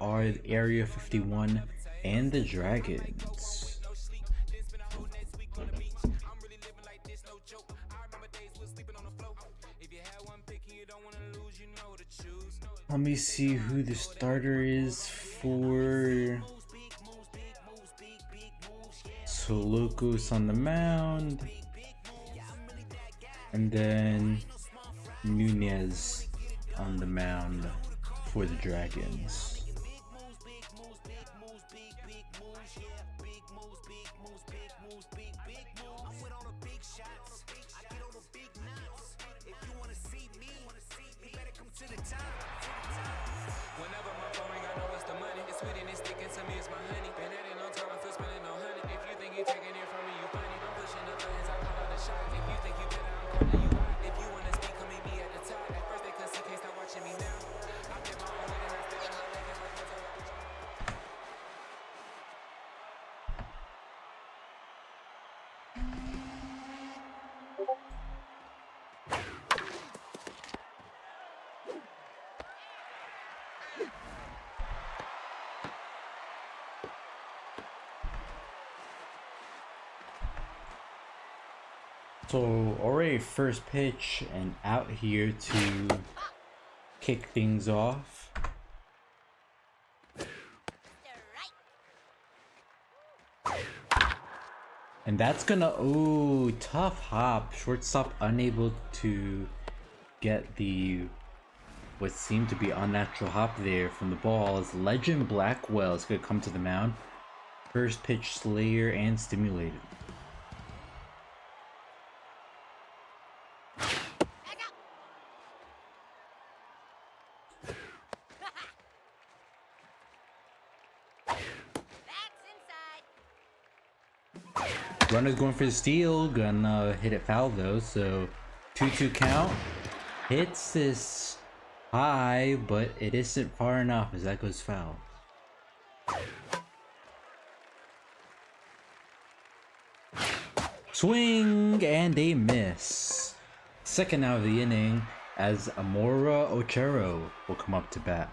are the Area 51 and the Dragons. Let me see who the starter is for. Soloko's on the mound. And then Nunez on the mound for the Dragons. Whenever my phone ring, I know it's the money. It's sweet and it's sticking to me, it's my honey. Been at it long time, I feel spending no honey. If you think you taking it from me, you funny. I'm pushing the buttons, I call out the shot. If you think you better, I'm calling you out. If you wanna speak, come meet me at the top. At first they couldn't see, can't stop watching me now. I did my own way and I stay in my lane, and like that's all. So already first pitch and out here to kick things off. And that's gonna, ooh, tough hop. Shortstop unable to get the what seemed to be unnatural hop there from the ball as Legend Blackwell is gonna come to the mound. First pitch Slayer and stimulated. Runner's going for the steal, gonna hit it foul though, so 2-2 count. Hits this high, but it isn't far enough as that goes foul. Swing and a miss. Second out of the inning as Amora Ochero will come up to bat.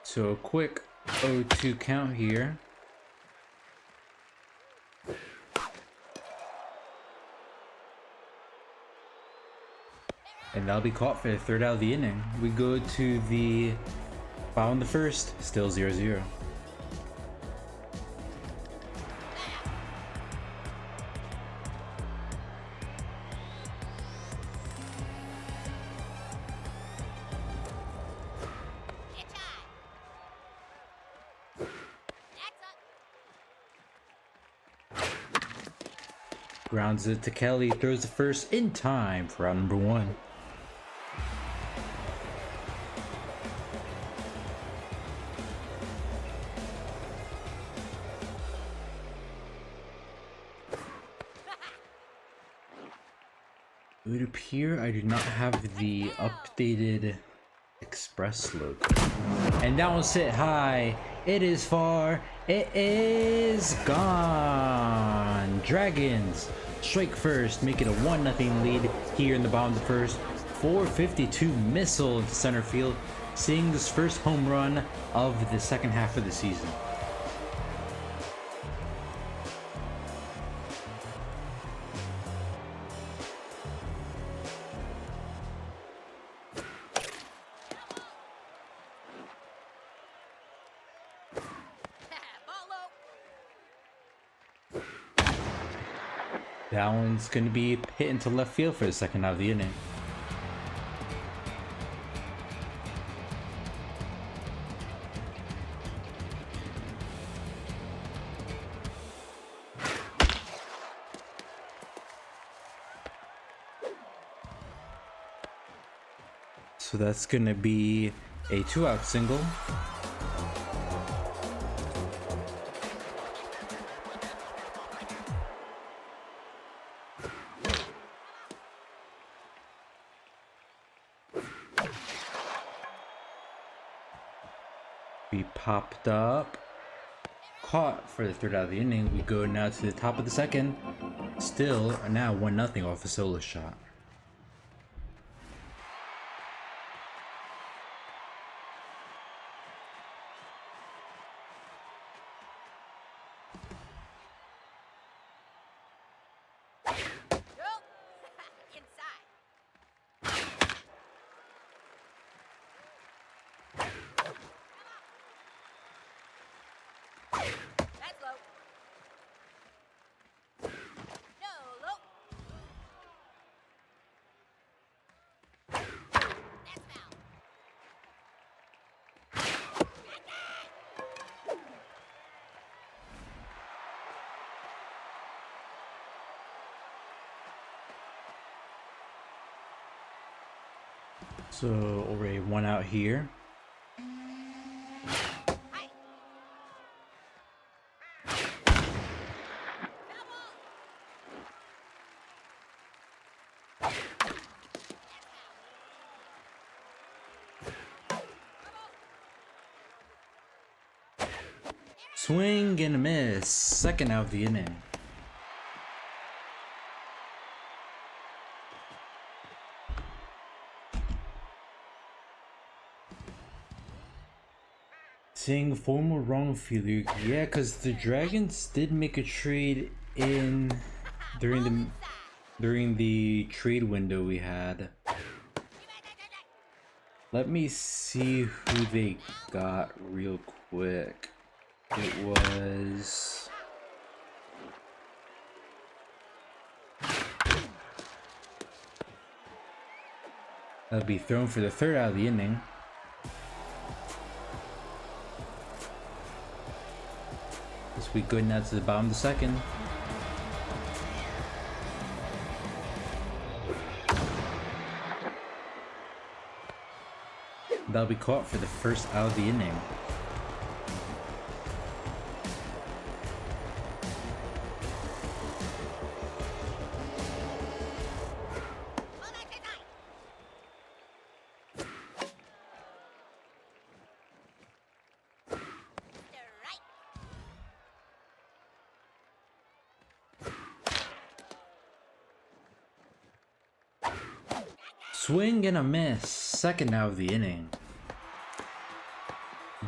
So a quick 0-2 count here. And that'll be caught for the third out of the inning. We go to the bottom of the first, still 0-0. Grounds it to Kelly, throws the first in time for round number 1. It would appear I do not have the updated Express logo. And that one's hit high. It is far. It is gone. Dragons strike first, make it a 1-0 lead here in the bottom of the first. 452 missile into center field, seeing this first home run of the second half of the season. That one's going to be hit into left field for the second out of the inning. So that's going to be a 2-out single. Be popped up caught for the third out of the inning. We go now to the top of the second. Still now 1-0 off a solo shot. So already 1 out here. Swing and a miss. Second out of the inning. Seeing former wrong fielder, yeah, because the Dragons did make a trade in during the trade window we had. Let me see who they got real quick. It was that'll be thrown for the third out of the inning. This will be good now to the bottom of the second. That'll be caught for the first out of the inning. Swing and a miss. Second out of the inning.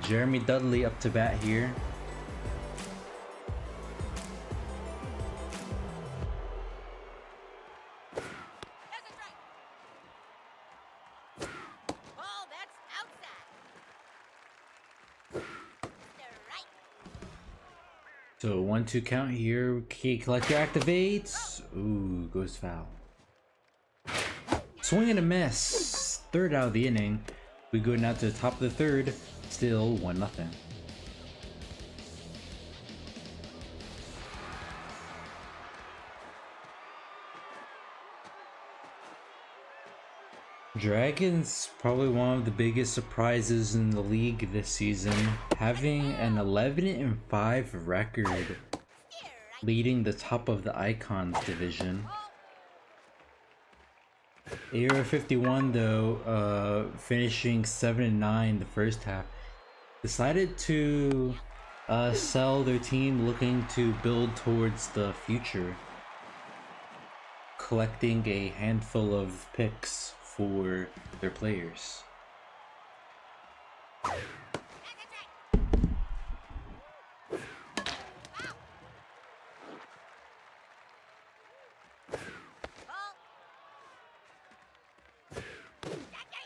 Jeremy Dudley up to bat here. So 1-2 count here. Key collector activates. Ooh, goes foul. Swing and a miss. Third out of the inning. We go now to the top of the third. Still 1-0. Dragons probably one of the biggest surprises in the league this season, having an 11-5 record, leading the top of the Icons division. Area 51 though, finishing 7-9 the first half, decided to sell their team, looking to build towards the future, collecting a handful of picks for their players.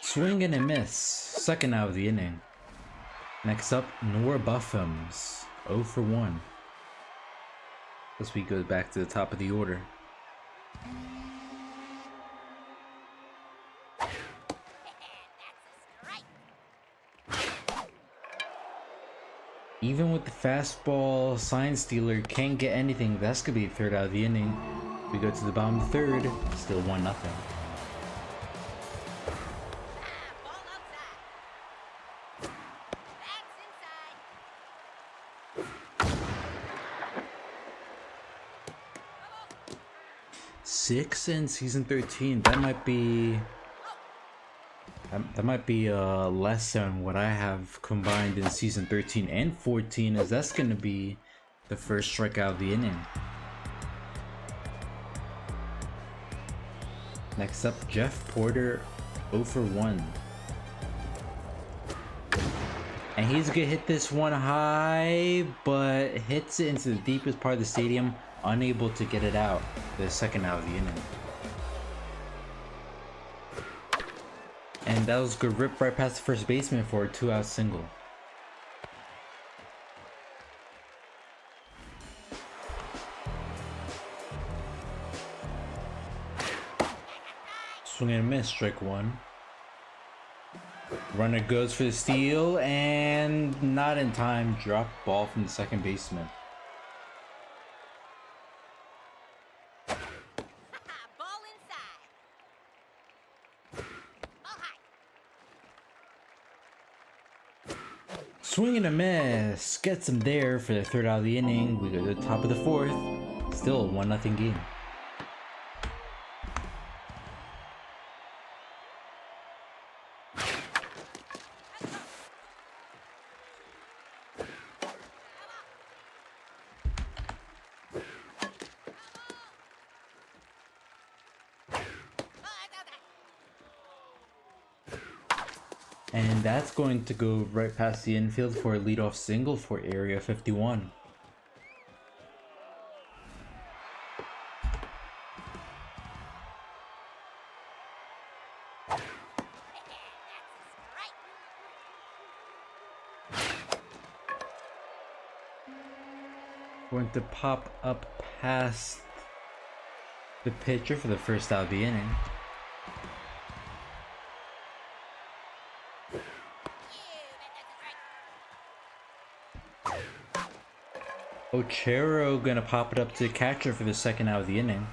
Swing and a miss. Second out of the inning. Next up, Nora Buffums. 0 for 1. This week goes back to the top of the order. Even with the fastball, Sign Stealer can't get anything. That's gonna be the third out of the inning. We go to the bottom of the third. Still 1-0. Six in season 13. That might be less than what I have combined in season 13 and 14, as that's going to be The first strikeout of the inning. Next up, Jeff Porter, 0 for 1. And he's gonna hit this one high, but hits it into the deepest part of the stadium, unable to get it out. The second out of the inning. And that was good rip right past the first baseman for a 2-out single. Swing and a miss, strike one. Runner goes for the steal and not in time. Drop ball from the second baseman. Ball inside. Ball high. Swing and a miss. Gets him there for the third out of the inning. We go to the top of the fourth. Still a 1-0 game. And that's going to go right past the infield for a leadoff single for Area 51. Going to pop up past the pitcher for the first out of the inning. Ochero gonna pop it up to the catcher for the second out of the inning.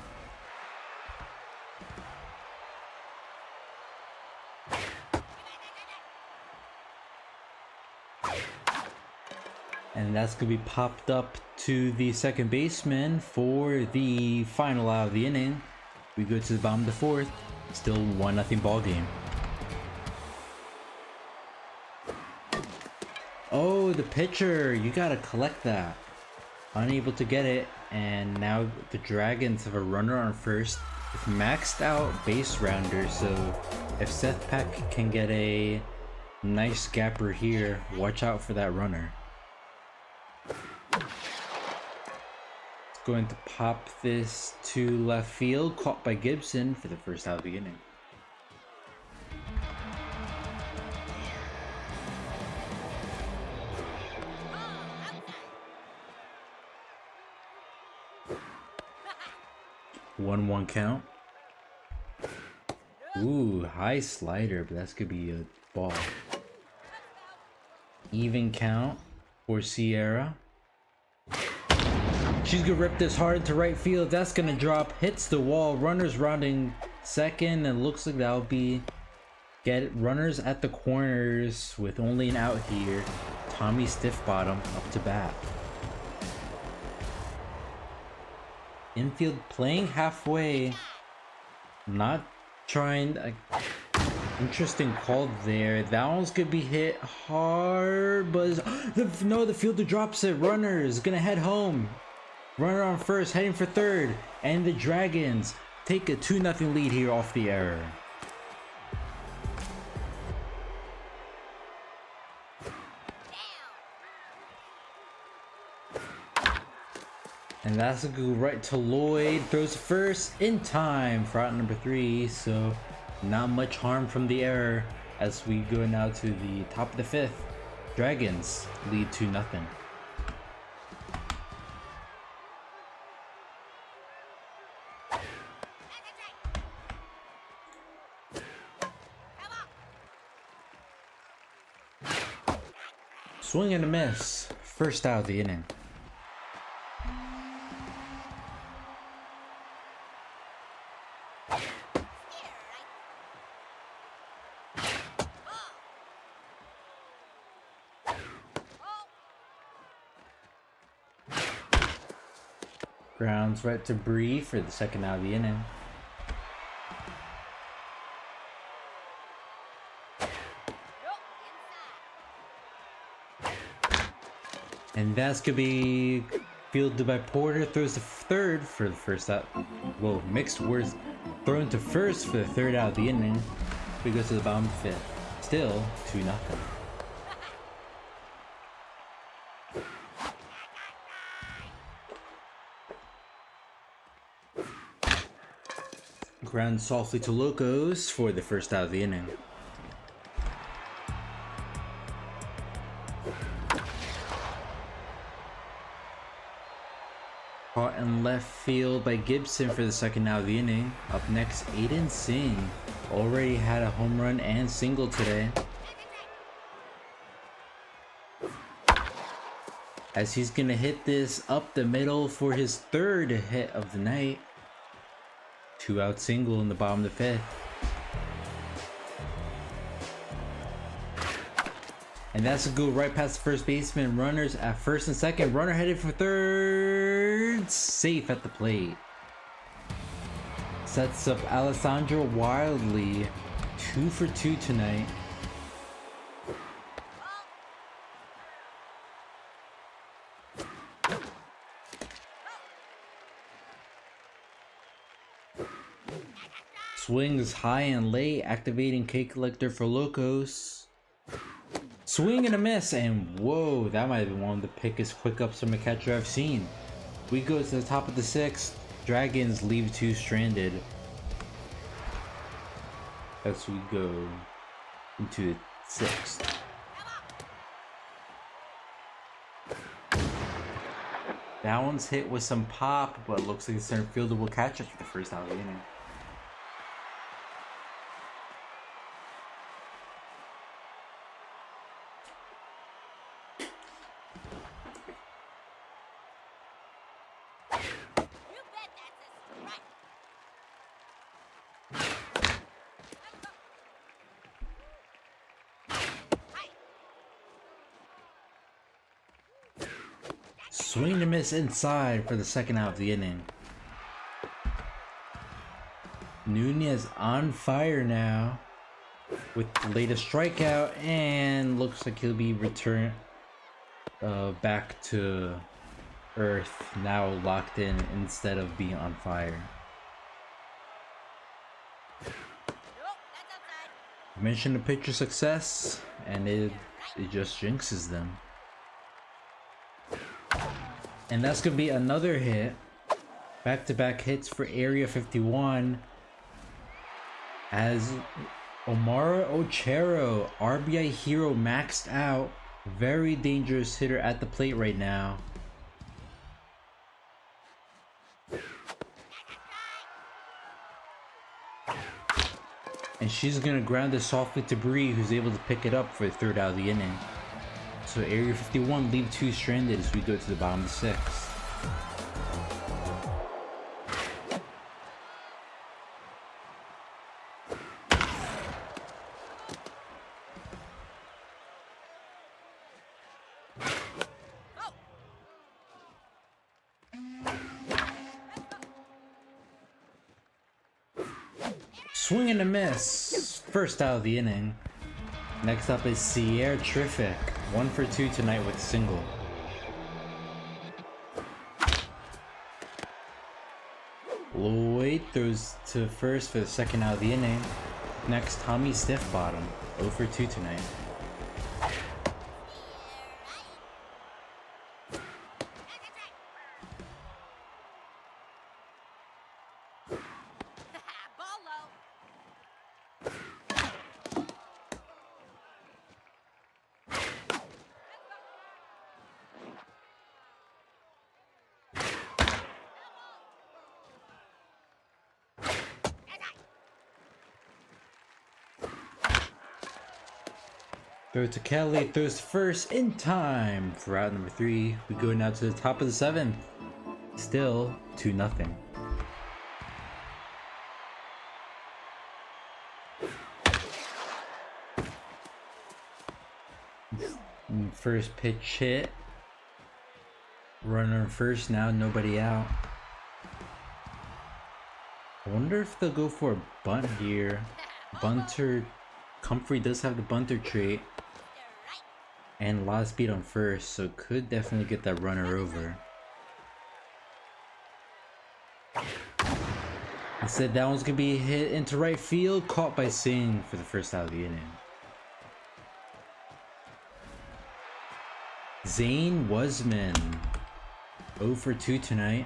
And that's gonna be popped up to the second baseman for the final out of the inning. We go to the bottom of the fourth. Still 1-0 ball game. Oh, the pitcher! You gotta collect that. Unable to get it, and now the Dragons have a runner on first with maxed out base rounder, so if Seth Peck can get a nice gapper here, watch out for that runner. It's going to pop this to left field, caught by Gibson for the first out of the inning. 1-1 count. Ooh, high slider, but that's gonna be a ball. Even count for Sierra. She's gonna rip this hard into right field. That's gonna drop, hits the wall. Runners rounding second, and looks like that'll be get runners at the corners with only an out here. Tommy Stiffbottom up to bat. Infield playing halfway, not trying. Interesting call there. That one's gonna be hit hard, but the fielder drops it. Runner is gonna head home. Runner on first, heading for third, and the Dragons take a 2-0 lead here off the error. And that's a go right to Lloyd. Throws first in time for out number 3. So not much harm from the error as we go now to the top of the 5th. Dragons lead 2-0. Swing and a miss. First out of the inning. Grounds right to Bree for the second out of the inning. And that's gonna be fielded by Porter, throws to third for the first out. Whoa, mixed words. Thrown to first for the third out of the inning. We go to the bottom of the fifth. Still 2-0. Ground softly to Locos for the first out of the inning. Caught in left field by Gibson for the second out of the inning. Up next, Aiden Singh. Already had a home run and single today. As he's gonna hit this up the middle for his third hit of the night. 2-out single in the bottom of the fifth. And that's a go right past the first baseman. Runners at first and second. Runner headed for third. Safe at the plate. Sets up Alessandro wildly. 2 for 2 tonight. Swings high and late, activating K collector for Locos. Swing and a miss, and whoa, that might have been one of the quickest quick ups from a catcher I've seen. We go to the top of the sixth. Dragons leave 2 stranded. As we go into the sixth. That one's hit with some pop, but looks like the center fielder will catch it for the first out of the inning. You bet that's a strike. Swing to miss inside for the second out of the inning. Nunez on fire now with the latest strikeout, and looks like he'll be returned back to earth, now locked in instead of being on fire. Nope, that's outside. Mention the pitcher success, and it just jinxes them. And that's gonna be another hit. Back-to-back hits for Area 51 as Omar Ochero, RBI hero, maxed out. Very dangerous hitter at the plate right now. And she's gonna ground this softly to Bree, who's able to pick it up for the third out of the inning. So Area 51 leave 2 stranded as we go to the bottom of the sixth. Swing and a miss. First out of the inning. Next up is Sierra Terrific. 1 for 2 tonight with a single. Lloyd throws to first for the second out of the inning. Next, Tommy Stiffbottom. 0 for 2 tonight. Ball low. Throw to Kelly, throws to first in time for out number 3. We go now to the top of the 7th. Still 2-0. First pitch hit. Runner first now, nobody out. I wonder if they'll go for a bunt here. Bunter, Comfrey does have the bunter trait. And a lot of speed on first, so could definitely get that runner over. Instead, that one's gonna be hit into right field, caught by Singh for the first out of the inning. Zane Wasman, 0 for 2 tonight.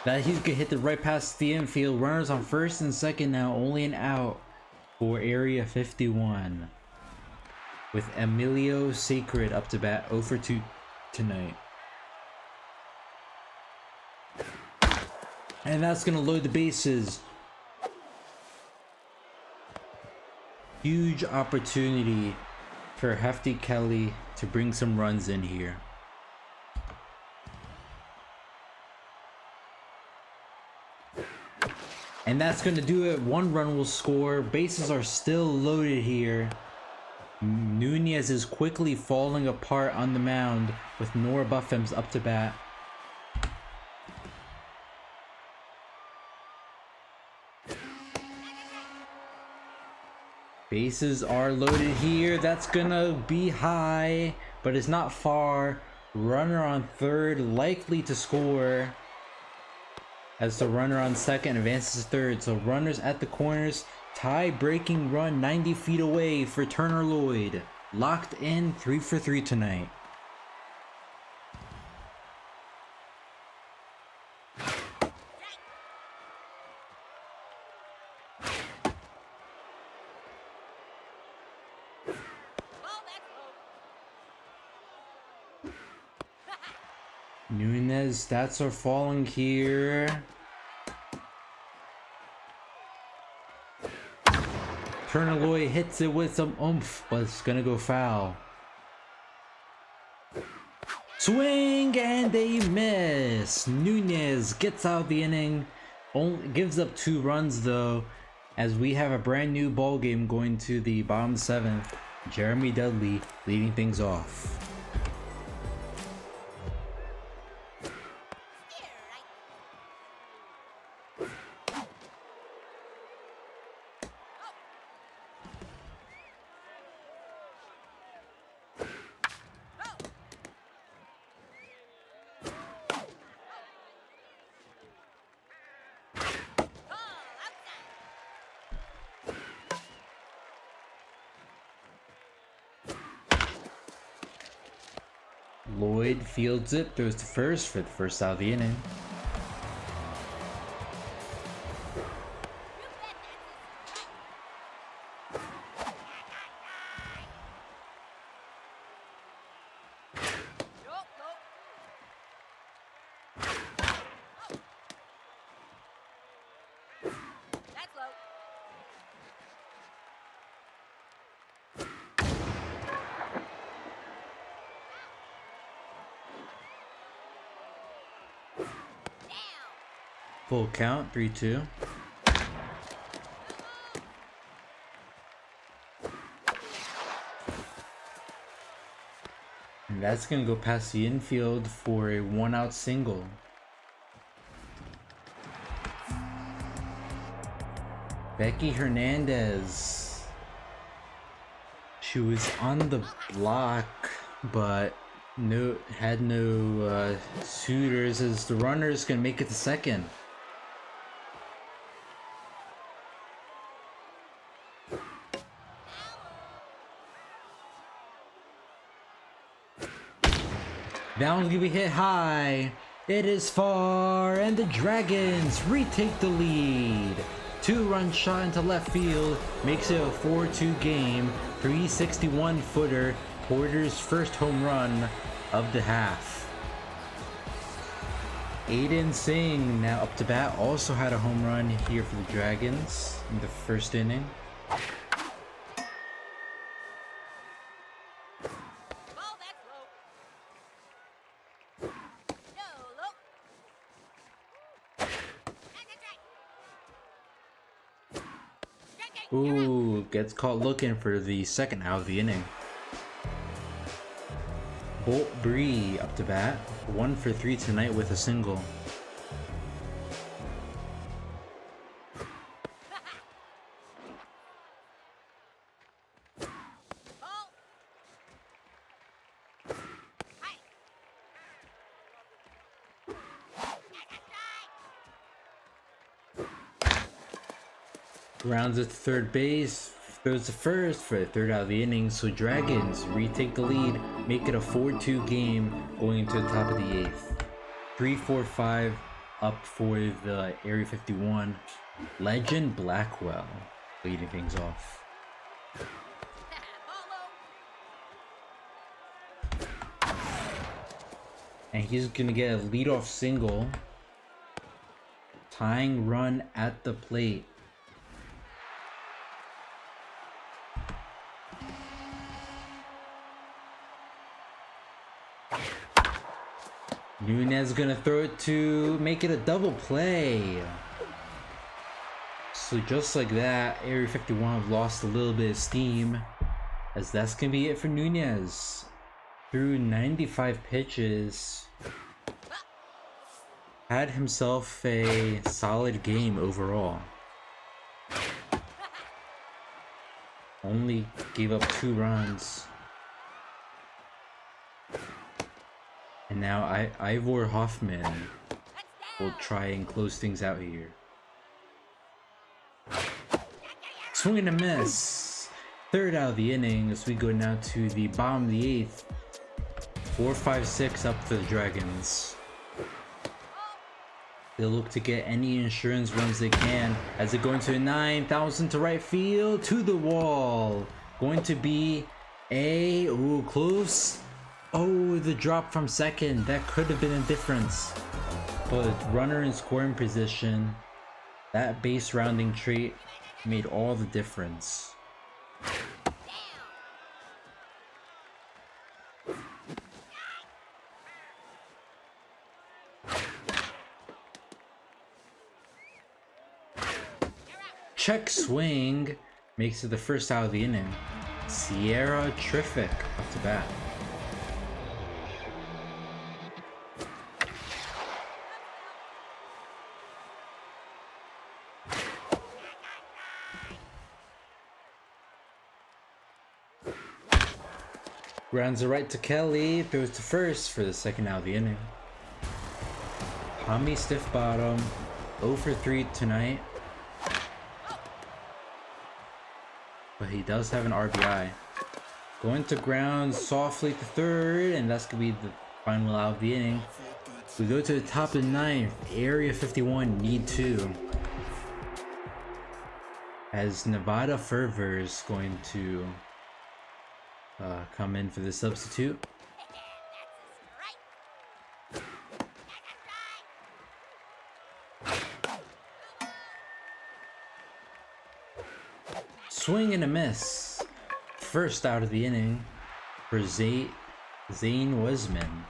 That he's gonna hit the right past the infield. Runners on first and second now, only an out for Area 51. With Emilio Sacred up to bat, 0 for 2 tonight. And that's gonna load the bases. Huge opportunity for Hefty Kelly to bring some runs in here. And that's gonna do it. 1 run will score. Bases are still loaded here. Nunez is quickly falling apart on the mound with Nora Buffham's up to bat. Bases are loaded here. That's gonna be high, but it's not far. Runner on third, likely to score. As the runner on second advances to third. So runners at the corners. Tie-breaking run 90 feet away for Turner Lloyd. Locked in, 3 for 3 tonight. Nunez stats are falling here. Turner Lloyd hits it with some oomph, but it's gonna go foul. Swing and a miss. Nunez gets out of the inning. Only gives up 2 runs though, as we have a brand new ball game going to the bottom 7th. Jeremy Dudley leading things off. Lloyd fields it, throws to first for the first out of the inning. Full count, 3-2. And that's gonna go past the infield for a 1-out single. Becky Hernandez. She was on the block, but had no suitors, as the runner's gonna make it to second. That one's gonna be hit high. It is far, and the Dragons retake the lead. 2-run shot into left field makes it a 4-2 game. 361 footer, Porter's first home run of the half. Aiden Singh now up to bat, also had a home run here for the Dragons in the first inning. Ooh, gets caught looking for the second out of the inning. Bolt Bree up to bat, 1 for 3 tonight with a single. Rounds at third base. Throws the first for the third out of the inning. So Dragons retake the lead, make it a 4-2 game going into the top of the eighth. 3-4-5 up for the Area 51. Legend Blackwell leading things off. And he's gonna get a leadoff single. Tying run at the plate. Nunez gonna throw it to make it a double play. So just like that, Area 51 lost a little bit of steam, as that's gonna be it for Nunez. Threw 95 pitches, had himself a solid game overall. Only gave up 2 runs. And now Ivor Hoffman will try and close things out here. Swing and a miss. Third out of the inning as we go now to the bottom of the eighth. 4-5-6 up for the Dragons. They'll look to get any insurance runs they can as they go into a 9,000 to right field, to the wall. Going to be a close. Oh, the drop from second. That could have been a difference. But runner in scoring position, that base rounding trait made all the difference. Check swing makes it the first out of the inning. Sierra terrific off the bat. Grounds it right to Kelly, throws to first for the second out of the inning. Tommy stiff bottom, 0 for 3 tonight. But he does have an RBI. Going to ground softly to third, and that's going to be the final out of the inning. We go to the top of the ninth. Area 51 need 2. As Nevada Fervor is going to come in for the substitute. Swing and a miss. First out of the inning for Zane Wesman.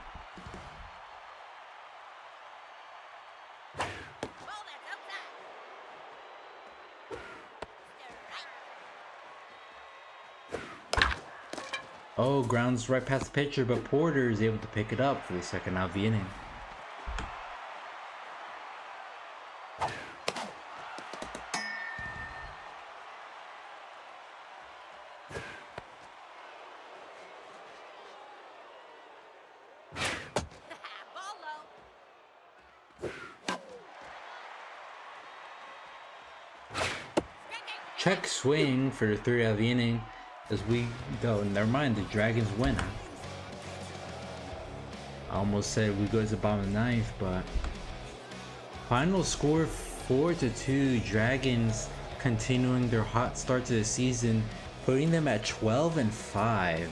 Oh, grounds right past the pitcher, but Porter is able to pick it up for the second out of the inning. Check swing for the third out of the inning as we go. Never mind, the Dragons win. I almost said we go to the bottom of the ninth, but final score 4-2. Dragons continuing their hot start to the season, putting them at 12-5.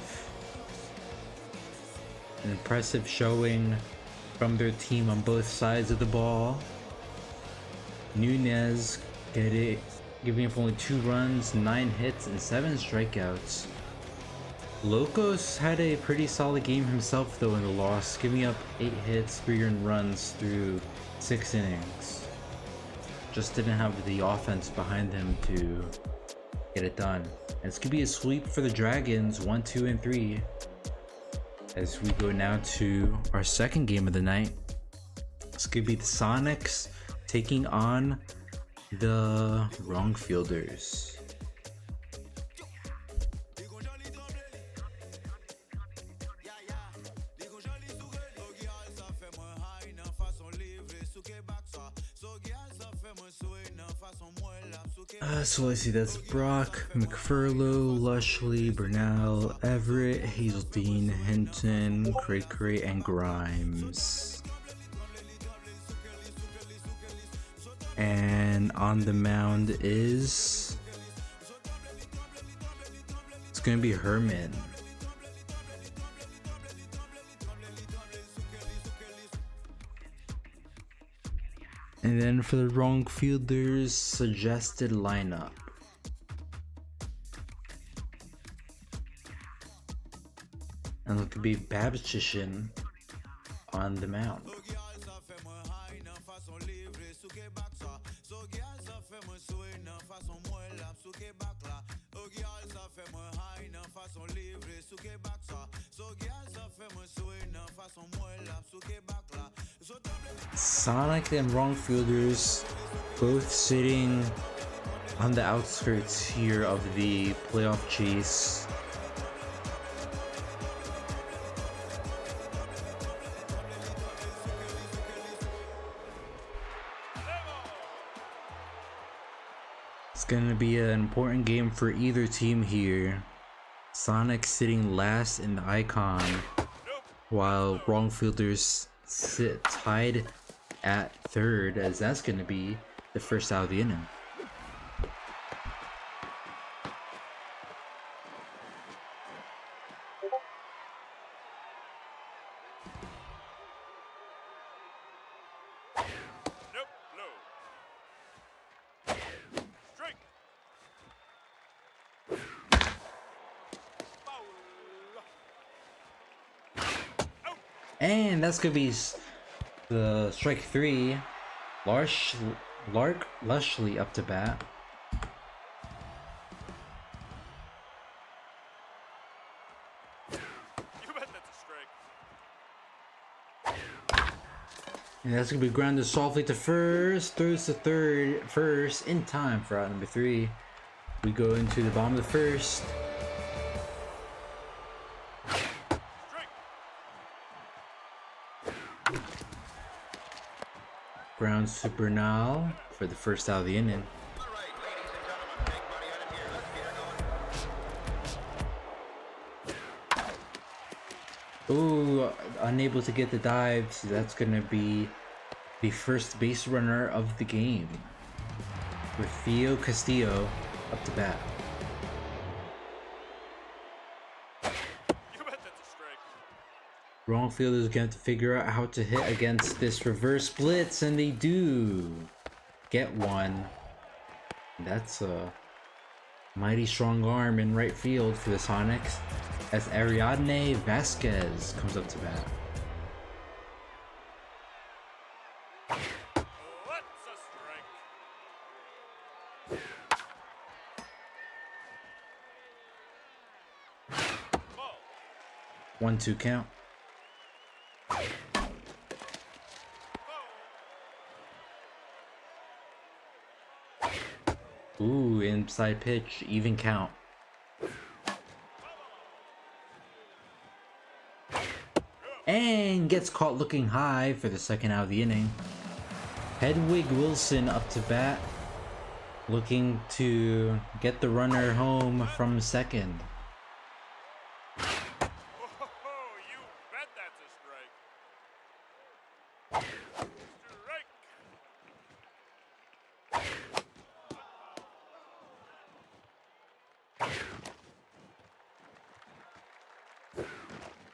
An impressive showing from their team on both sides of the ball. Nunez giving up only 2 runs, 9 hits, and 7 strikeouts. Locos had a pretty solid game himself though in the loss, giving up 8 hits, 3 earned runs through 6 innings. Just didn't have the offense behind him to get it done. And it's gonna be a sweep for the Dragons, 1, 2, and 3. As we go now to our second game of the night. It's gonna be the Sonics taking on the Wrong Fielders. So let's see, that's Brock, McFurlow, Lushley, Burnell, Everett, Hazeltine, Hinton, Cray, and Grimes. And on the mound is... it's gonna be Herman. And then for the wrong fielders, suggested lineup. And it could be Babchishin on the mound. Sonic and wrong fielders both sitting on the outskirts here of the playoff chase. It's gonna be an important game for either team here. Sonic sitting last in the icon, while wrong fielders sit tied at third, as that's going to be the first out of the inning. And that's going to be the strike three. Lushley up to bat. You bet that's a strike. And that's going to be grounded softly to first. Throws to first in time for out number 3. We go into the bottom of the first. Grounds to Bernal for the first out of the inning. Ooh, unable to get the dive, so that's gonna be the first base runner of the game, with Theo Castillo up to bat. Wrong fielders are going to figure out how to hit against this reverse blitz, and they do get one. That's a mighty strong arm in right field for the Sonics, as Ariadne Vasquez comes up to bat. What's a strike? Ball. 1-2 count. Ooh, inside pitch, even count. And gets caught looking high for the second out of the inning. Hedwig Wilson up to bat, looking to get the runner home from second. You bet that's a strike. Strike.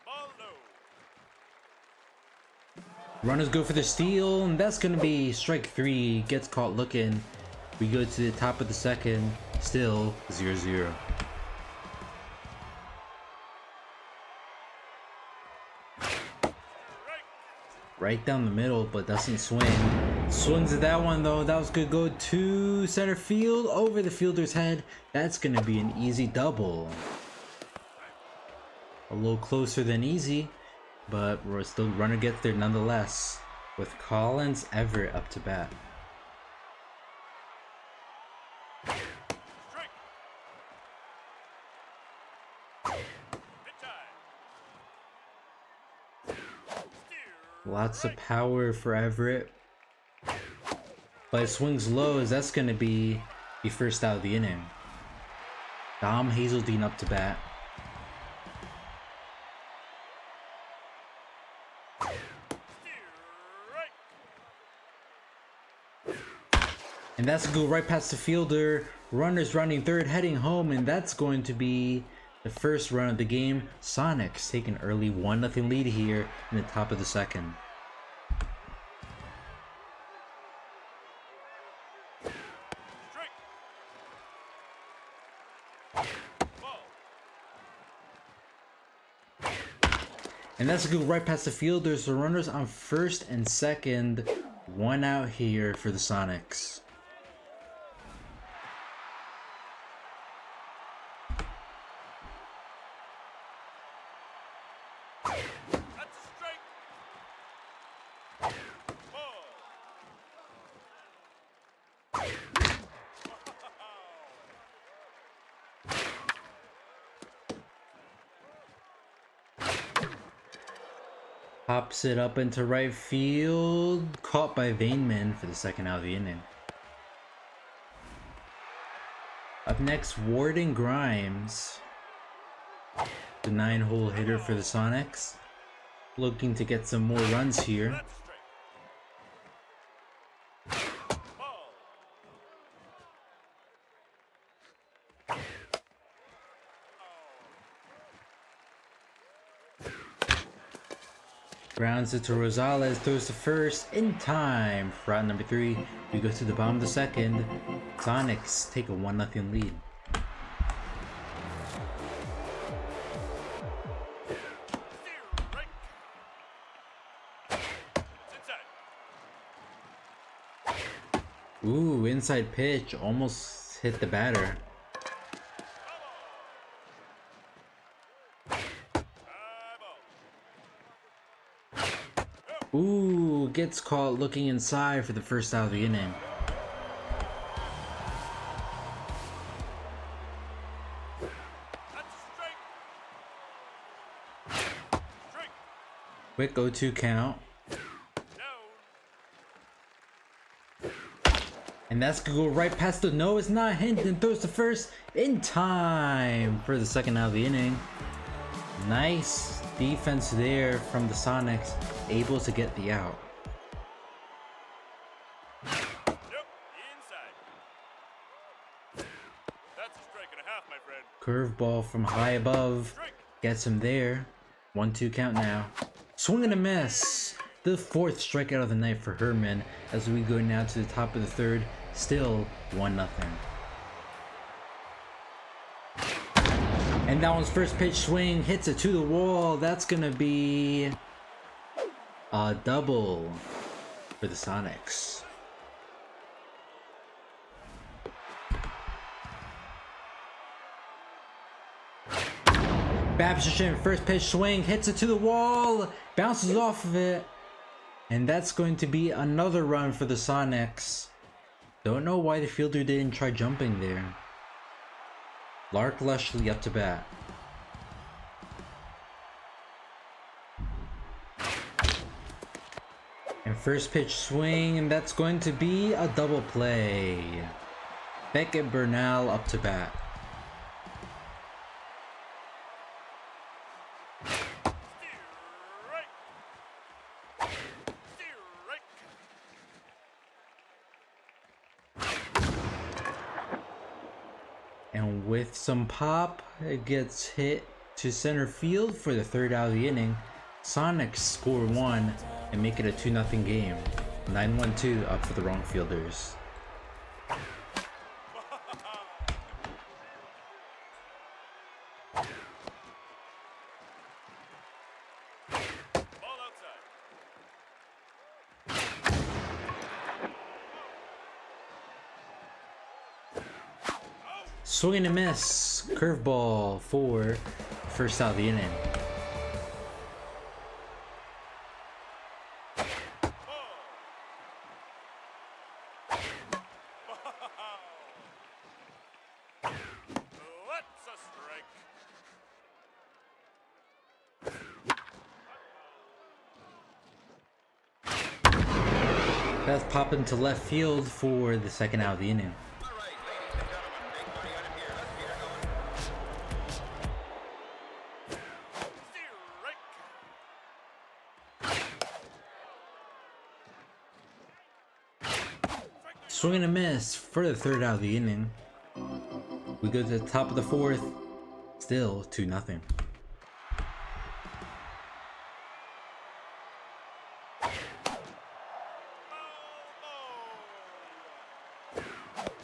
Ball low. Runners go for the steal, and that's gonna be strike 3. Gets caught looking. We go to the top of the second, still 0-0. Right down the middle, but doesn't swing. Swings at that one though. That was good. Go to center field, over the fielder's head. That's gonna be an easy double. A little closer than easy, but we're still runner gets there nonetheless. With Collins Everett up to bat. Strike. Hit time. Steer. Lots of power for Everett. but it swings low as that's going to be the first out of the inning. Dom Hazeldean up to bat. And that's going to go right past the fielder. Runners running third, heading home, and that's going to be the first run of the game. Sonics take an early 1-0 lead here in the top of the second. And that's going to go right past the fielders. The runners on first and second. 1 out here for the Sonics. Pops it up into right field. Caught by Vaneman for the second out of the inning. Up next, Warden Grimes. The 9-hole hitter for the Sonics. Looking to get some more runs here. Grounds it to Rosales, throws to first in time. For out number 3, we go to the bottom of the second. Sonics take a 1-0 lead. Ooh, inside pitch, almost hit the batter. Ooh, gets caught looking inside for the first out of the inning. Quick 0-2 count. And that's gonna go right past the no, it's not. Hinton throws to first in time for the second out of the inning. Nice defense there from the Sonics, able to get the out. Yep, inside. That's a strike and a half, my friend. Curveball from high above gets him there. 1-2 count now. Swing and a miss. The 4th strikeout of the night for Herman as we go now to the top of the third. Still 1-0. And that one's first pitch swing hits it to the wall. That's gonna be a double for the Sonics. Babson, first pitch swing hits it to the wall, bounces off of it, and that's going to be another run for the Sonics. Don't know why the fielder didn't try jumping there. Lark Leshley up to bat. And first pitch swing, and that's going to be a double play. Beckett Bernal up to bat. And with some pop, it gets hit to center field for the 3rd out of the inning. Sonics score 1 and make it a 2-0 game. 9-1-2 up for the wrong fielders. Ball outside. Swing and a miss. Curveball for first out of the inning. That's a strike. That's popping to left field for the second out of the inning. Swing and a miss for the third out of the inning. We go to the top of the fourth, still 2-0.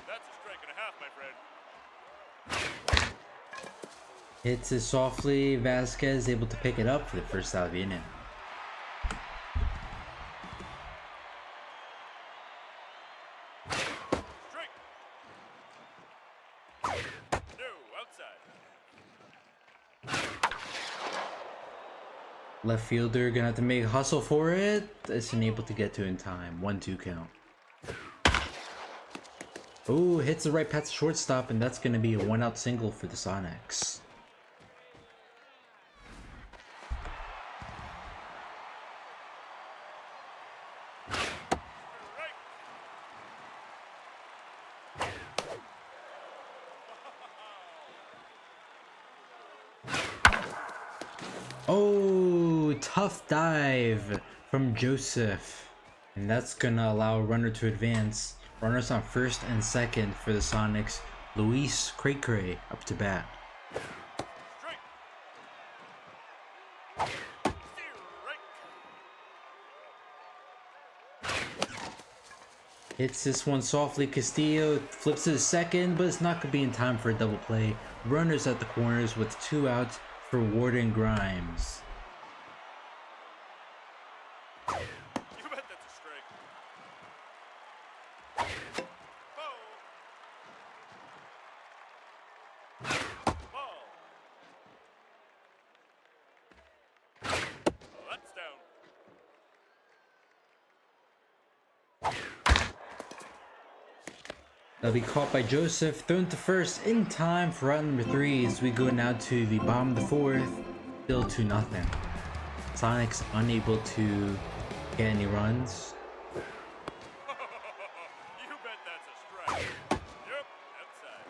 That's a strike and a half, my friend. Hits it softly. Vasquez able to pick it up for the first out of the inning. Strike. No, outside. Left fielder gonna have to make a hustle for it. It's unable to get to in time. 1-2 count. Oh, hits the right past the shortstop, and that's gonna be a 1-out single for the Sonics. Oh, tough dive from Joseph. And that's gonna allow a runner to advance. Runners on first and second for the Sonics. Luis Cray up to bat. Strike. Hits this one softly. Castillo flips to the second, but it's not gonna be in time for a double play. Runners at the corners with 2 outs for Warden Grimes. You bet that's a strike. Ball. Ball. That's down. That'll be caught by Joseph, thrown to first in time for round number 3 as we go now to the bottom of the fourth. Still 2-0. Sonics unable to get any runs. You bet that's a strike. Yep, outside.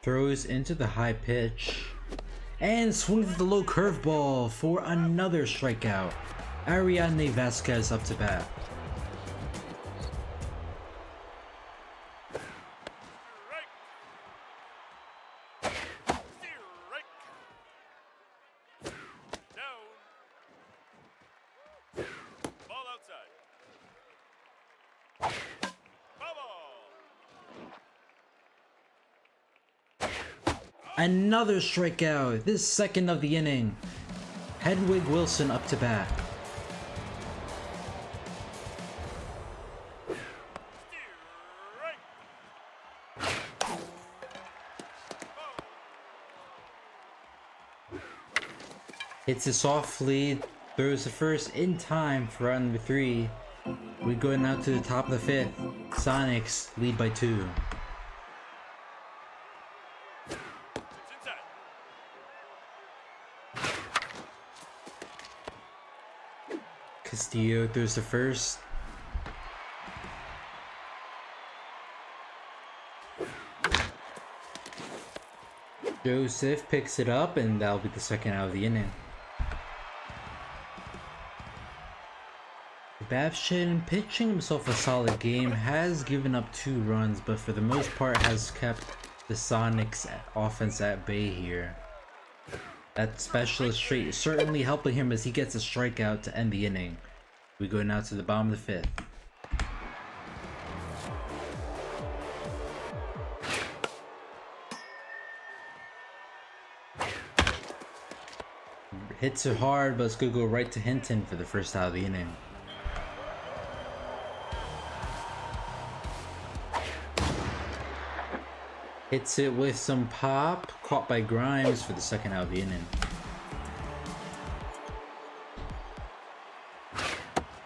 Throws into the high pitch. And swings the low curveball for another strikeout. Ariadne Vasquez up to bat. Strike. Down. Ball outside. Ball. Another strikeout, this second of the inning. Hedwig Wilson up to bat. Strike. Hits it softly, throws the first in time for round number 3. We go now to the top of the 5th. Sonics lead by 2. It's inside. Castillo throws the first. Joseph picks it up, and that'll be the second out of the inning. Babshin, pitching himself a solid game, has given up 2 runs, but for the most part has kept the Sonics offense at bay here. That specialist trait certainly helping him as he gets a strikeout to end the inning. We go now to the bottom of the 5th. Hits it hard, but it's gonna go right to Hinton for the first out of the inning. Hits it with some pop, caught by Grimes for the second out of the inning.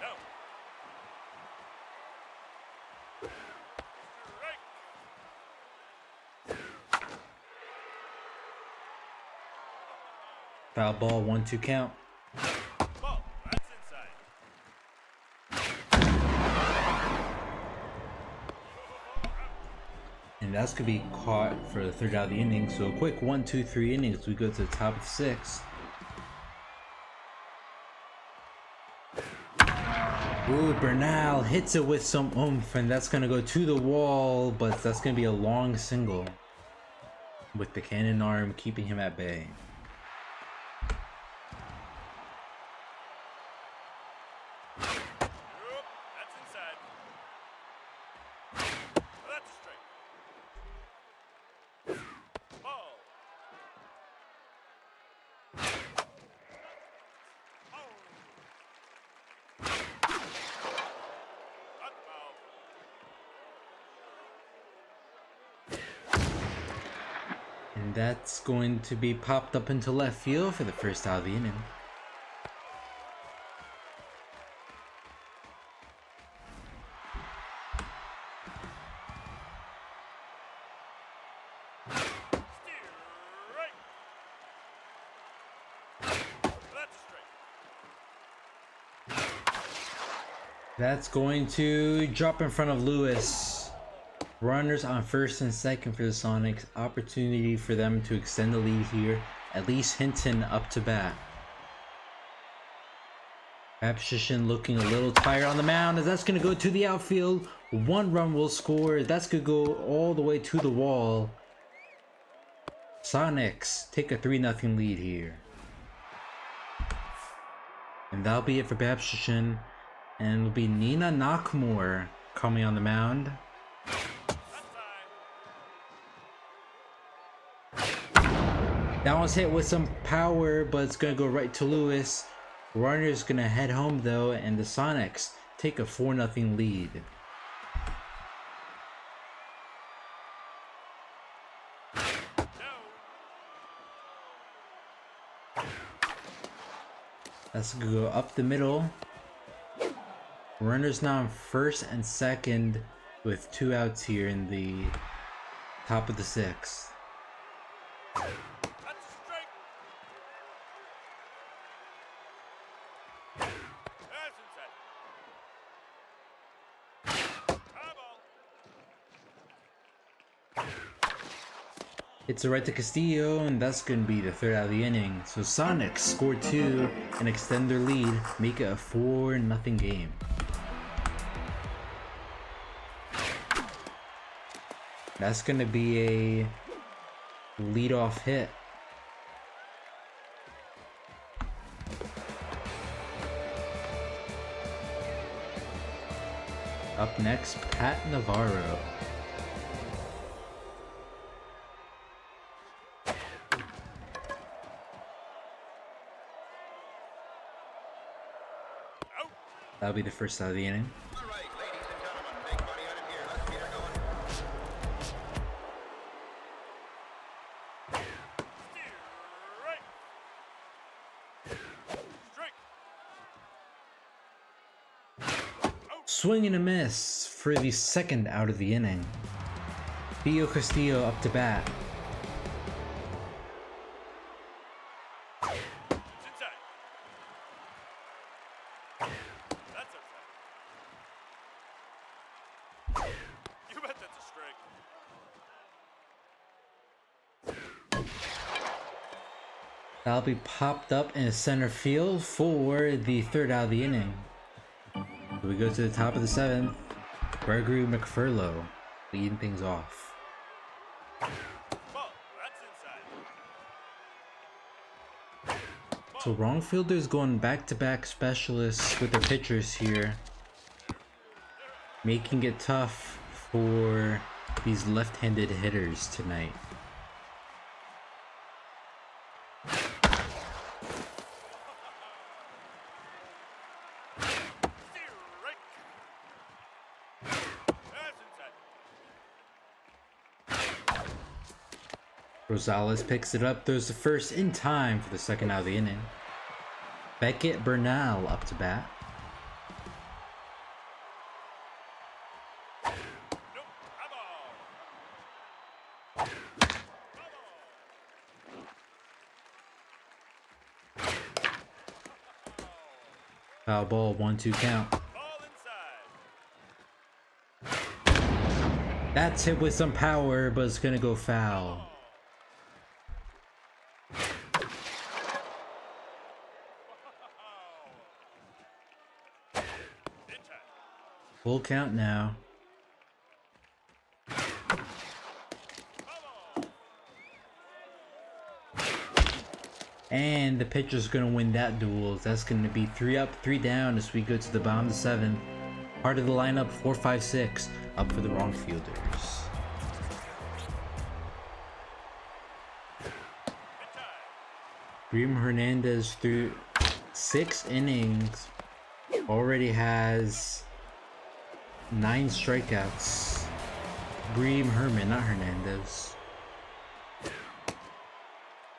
No. Strike. Foul ball, 1-2 count. Ball. That's inside. And that's gonna be caught for the third out of the inning. So a quick 1-2-3 innings. We go to the top of the sixth. Ooh, Bernal hits it with some oomph, and that's gonna go to the wall, but that's gonna be a long single with the cannon arm keeping him at bay. Yep, that's inside. That's a strike. Ball. Oh. Not foul. And that's going to be popped up into left field for the first out of the inning. Strike. That's a strike. That's going to drop in front of Lewis. Runners on first and second for the Sonics. Opportunity for them to extend the lead here. At least Hinton up to bat. Babshishin looking a little tired on the mound as that's going to go to the outfield. 1 run will score. That's going to go all the way to the wall. Sonics take a 3-0 lead here. And that'll be it for Babshishin. And it'll be Nina Knockmore coming on the mound. That one's hit with some power, but it's going to go right to Lewis. Runner's going to head home though, and the Sonics take a 4-0 lead. That's going to go up the middle. Runners now on first and second with 2 outs here in the top of the sixth. That's a strike. That's inside. High ball. It's a right to Castillo, and that's going to be the third out of the inning. So Sonics score 2 and extend their lead, make it a 4-0 game. That's going to be a leadoff hit. Up next, Pat Navarro. Out. That'll be the first out of the inning. All right, ladies and gentlemen, big money item here. Let's get her going. Strike. Strike. Swing and a miss for the second out of the inning. Theo Castillo up to bat. It's inside. That's outside. You bet that's a strike. That'll be popped up in center field for the third out of the inning. We go to the top of the seventh. Gregory McFurlow leading things off. Ball. That's inside. So wrong fielders going back-to-back specialists with their pitchers here, making it tough for these left-handed hitters tonight. Strike. That's inside. Rosales picks it up, throws the first in time for the second out of the inning. Beckett Bernal up to bat. Nope. High ball. Foul ball, 1-2 count. Ball inside. That's hit with some power, but it's gonna go foul. Full count now. And the pitcher's gonna win that duel. That's gonna be 3 up, 3 down as we go to the bottom of the 7th. Part of the lineup, 4, 5, 6, up for the wrong fielders. Bream Hernandez through 6 innings already has 9 strikeouts. Bream Herman, not Hernandez.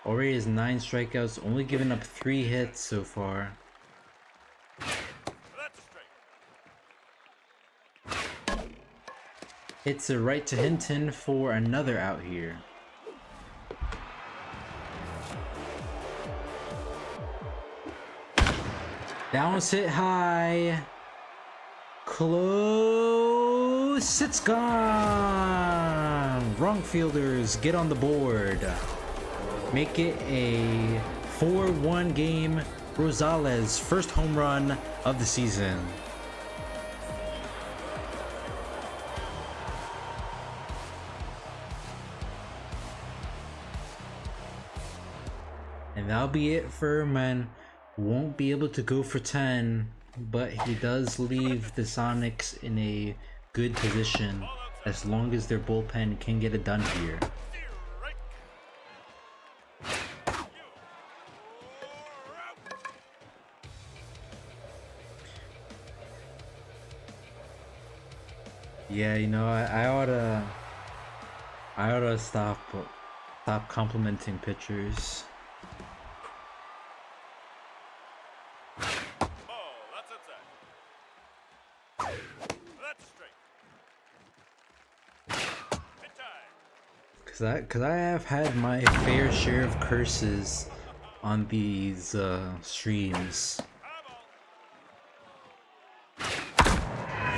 Already has 9 strikeouts, only given up 3 hits so far. That's a strike. Hits it right to Hinton for another out here. That one's hit high. Close. It's gone. Wrong fielders get on the board. Make it a 4-1 game. Rosales' first home run of the season. And that'll be it for Herman. Won't be able to go for 10, but he does leave the Sonics in a good position as long as their bullpen can get it done here. Yeah, you know, I oughta stop complimenting pitchers. Ball, that's inside. That's straight. Hit time. Cause I have had my fair share of curses on these streams.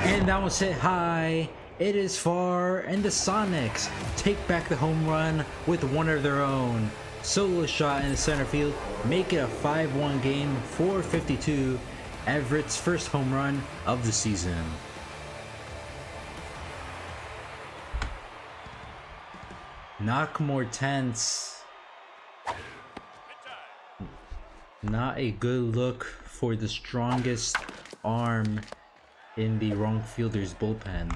And that was hit high. It is far, and the Sonics take back the home run with one of their own. Solo shot in the center field, make it a 5-1 game, 452. Everett's first home run of the season. Knock more tense. Not a good look for the strongest arm in the wrong fielder's bullpen.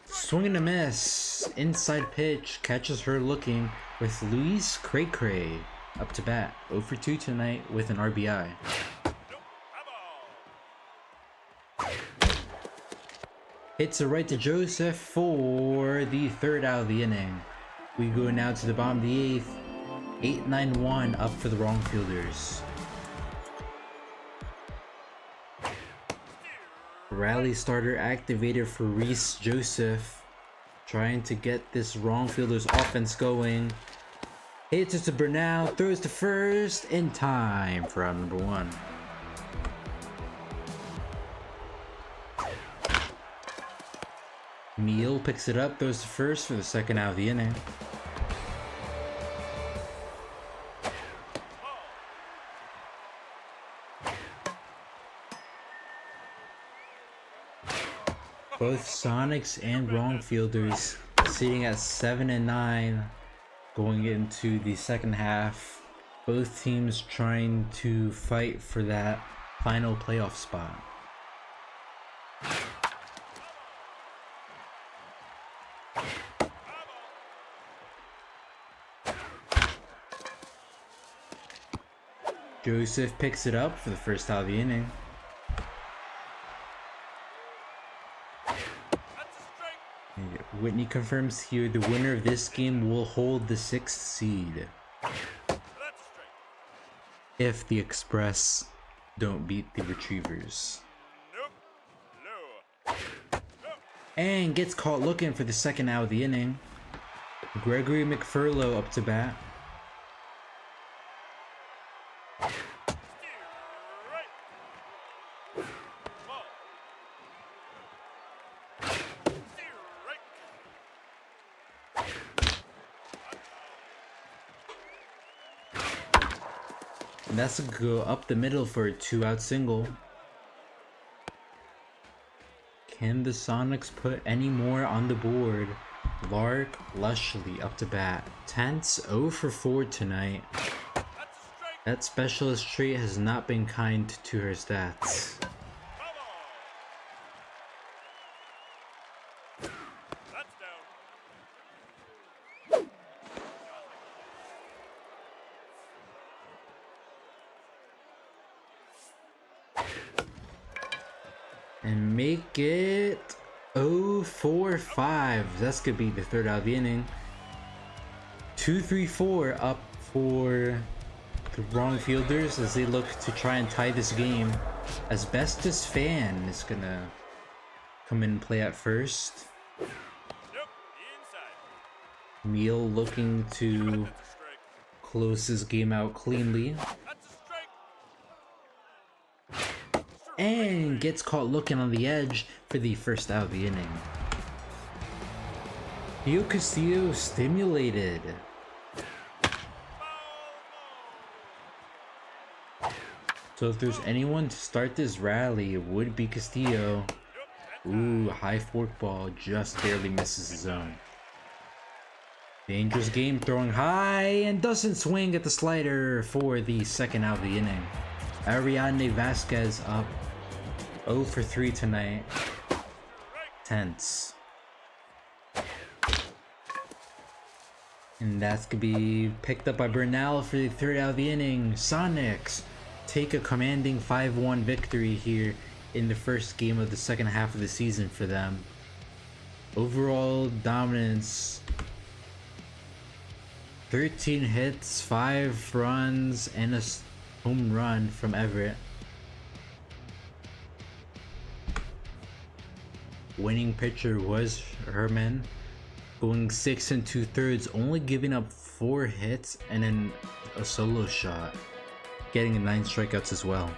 Swing and a miss. Inside pitch catches her looking with Luis Cray up to bat. 0 for 2 tonight with an RBI. Hits it right to Joseph for the 3rd out of the inning. We go now to the bottom of the 8th. 8-9-1 up for the wrong fielders. Rally starter activated for Reese Joseph. Trying to get this wrong fielder's offense going. Hits it to Bernal, throws to first in time for out number 1. Neal picks it up, throws to first for the 2nd out of the inning. Both Sonics and wrong fielders sitting at 7 and 9 going into the 2nd half. Both teams trying to fight for that final playoff spot. Joseph picks it up for the 1st out of the inning. Whitney confirms here the winner of this game will hold the 6th seed That's a strike. if the Express don't beat the Retrievers. Nope. Low. And gets caught looking for the second out of the inning. Gregory McFurlow up to bat. Steer right. Ball. Steer right. And that's a go up the middle for a 2-out single. Can the Sonics put any more on the board? Lark Lushley up to bat. Tense 0 for 4 tonight. That's a strike. That specialist trait has not been kind to her stats. Come on. That's down. And make it 0-4-5. That's gonna be the 3rd out of the inning. 2-3-4 up for the wrong fielders as they look to try and tie this game. Asbestos Fan is gonna come in and play at first. Yep. Inside. Meal looking to That's a strike. close this game out cleanly. That's a strike. And gets caught looking on the edge for the 1st out of the inning. Dio Castillo stimulated. So if there's anyone to start this rally, it would be Castillo. Ooh, high forkball just barely misses the zone. Dangerous game, throwing high and doesn't swing at the slider for the 2nd out of the inning. Ariadne Vasquez up 0 for 3 tonight. Tense. And that's gonna be picked up by Bernal for the 3rd out of the inning. Sonics take a commanding 5-1 victory here in the first game of the 2nd half of the season for them. Overall dominance: 13 hits, 5 runs, and a home run from Everett. Winning pitcher was Herman, going 6 2/3, only giving up 4 hits and then a solo shot, getting 9 strikeouts as well.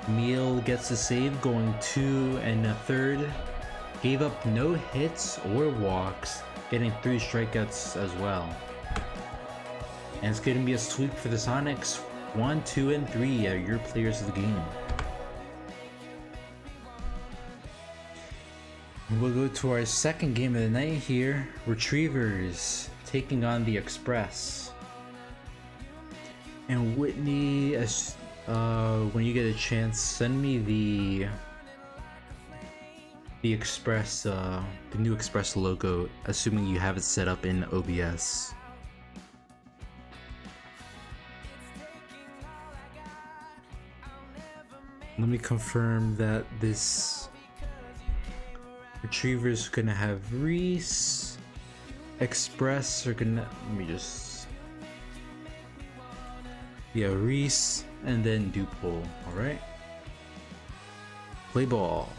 Meal gets the save, going 2 1/3, gave up no hits or walks, getting 3 strikeouts as well. And it's going to be a sweep for the Sonics. 1, 2, and 3 are your players of the game. And we'll go to our second game of the night here. Retrievers taking on the Express. And Whitney, when you get a chance, send me the Express, the new Express logo, assuming you have it set up in OBS. Let me confirm that this Retrievers are gonna have Reese. Express are gonna, let me just, yeah, Reese and then Dupole. All right, play ball.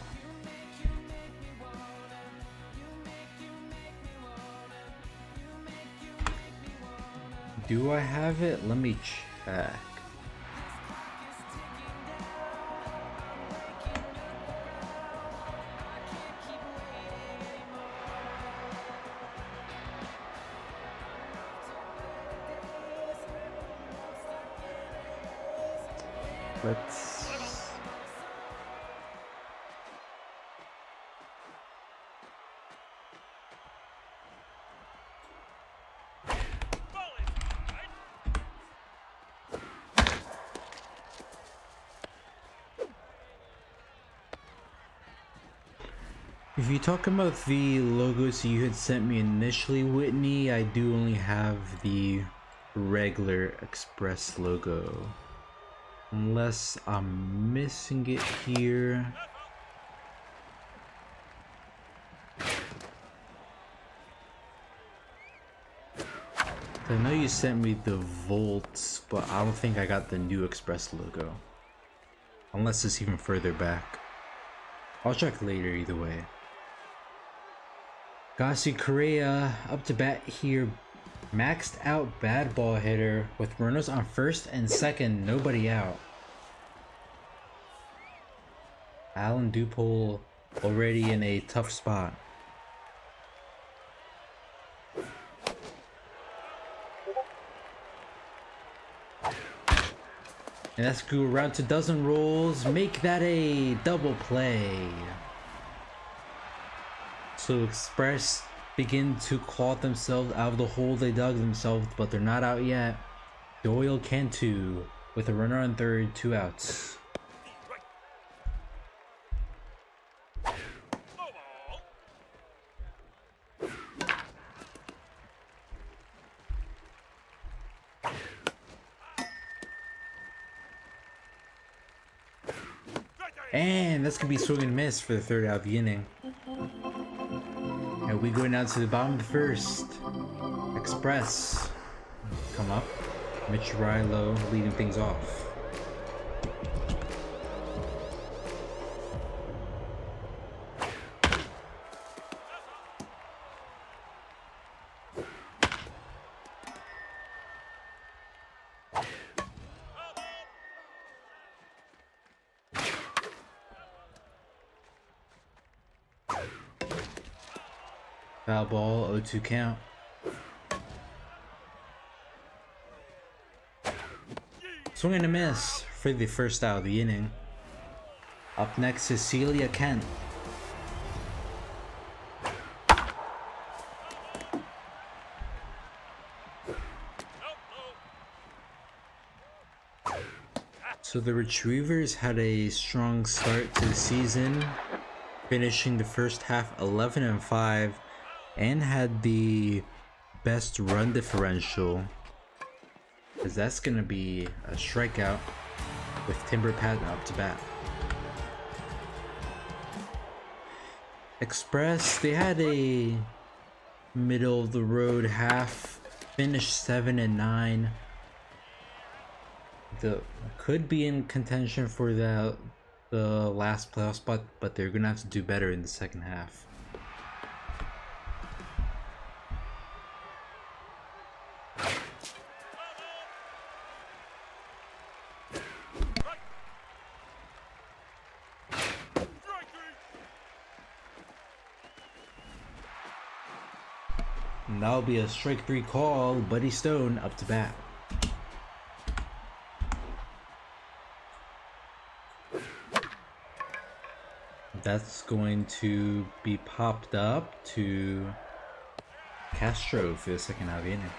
Do I have it? Let me check. Let's If you're talking about the logos you had sent me initially, Whitney, I do only have the regular Express logo. Unless I'm missing it here. I know you sent me the volts, but I don't think I got the new Express logo. Unless it's even further back. I'll check later either way. Gasi Correa up to bat here. Maxed out bad ball hitter with runners on first and second, nobody out. Alan Dupole already in a tough spot. And that's go around to dozen rolls. Make that a double play. So Express begin to claw themselves out of the hole they dug themselves, but they're not out yet. Doyle Cantu with a runner on third, 2 outs. And that's gonna be swing and miss for the third out of the inning. And we go down to the bottom of the first. Express come up. Mitch Rilo leading things off. Foul ball, 0-2 count. Swing and a miss for the first out of the inning. Up next is Celia Kent. So the Retrievers had a strong start to the season, finishing the first half 11-5. And had the best run differential, because that's gonna be a strikeout with Timber Patton up to bat. Express, they had a middle of the road half, finished 7-9. Could be in contention for the last playoff spot, but they're gonna have to do better in the second half. And that'll be a strike 3 call. Buddy Stone up to bat. That's going to be popped up to Castro for the second out of the inning.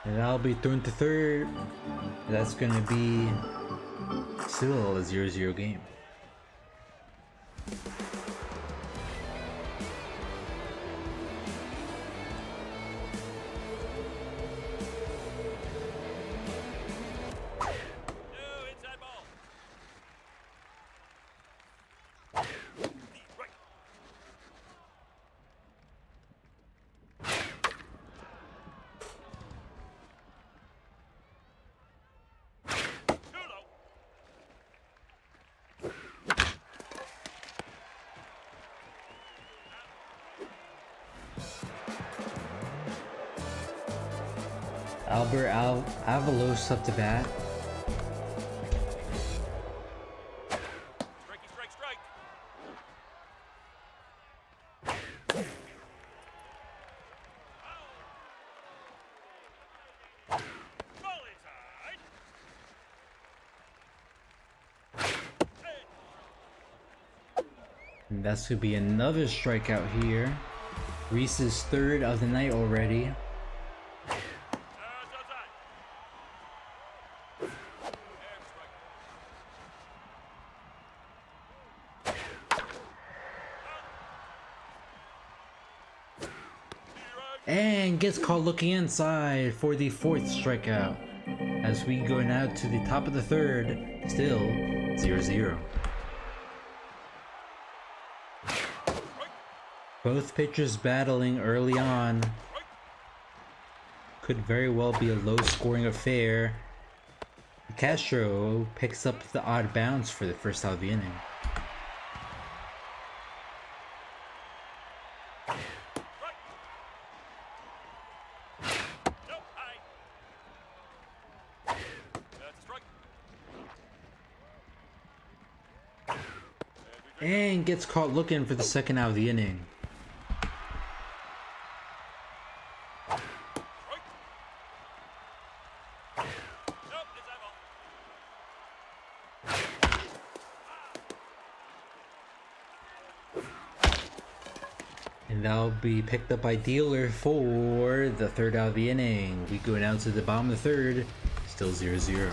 And that'll be thrown to third. That's gonna be still a 0-0 game. Albert Avalos up to bat. Strike. Ball inside. And that's gonna be another strikeout here. Reese's third of the night already. and gets caught looking inside for the 4th strikeout. As we go now to the top of the 3rd, still 0-0. Both pitchers battling early on. Could very well be a low-scoring affair. Castro picks up the odd bounce for the first out of the inning. And gets caught looking for the 2nd out of the inning. And that'll be picked up by Dealer for the 3rd out of the inning. We go down to the bottom of the 3rd, still 0-0.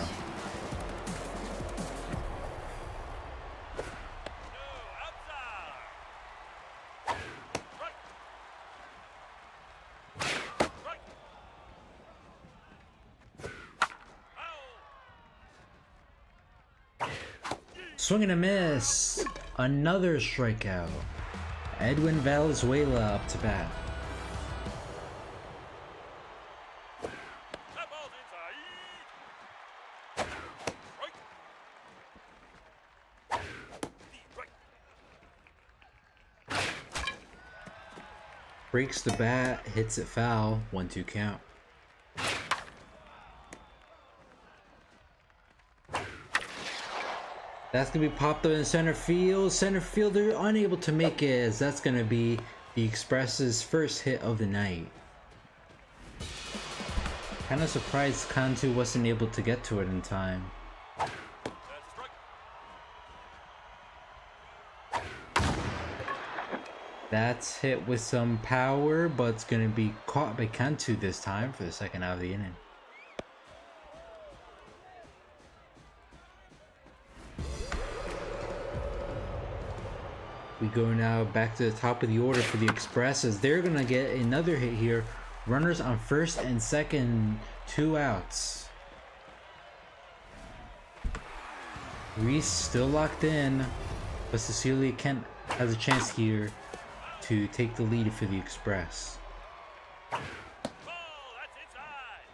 Swing and a miss. Another strikeout. Edwin Valenzuela up to bat. That ball's inside. Right. Breaks the bat, hits it foul, 1-2 count. That's gonna be popped up in center field. Center fielder unable to make it, as that's gonna be the Express's first hit of the night. Kinda surprised Cantu wasn't able to get to it in time. That's a strike. That's hit with some power, but it's gonna be caught by Cantu this time for the 2nd out of the inning. We go now back to the top of the order for the Express, as they're gonna get another hit here. Runners on 1st and 2nd, 2 outs. Reese still locked in, but Cecilia Kent has a chance here to take the lead for the Express. Ball, that's inside.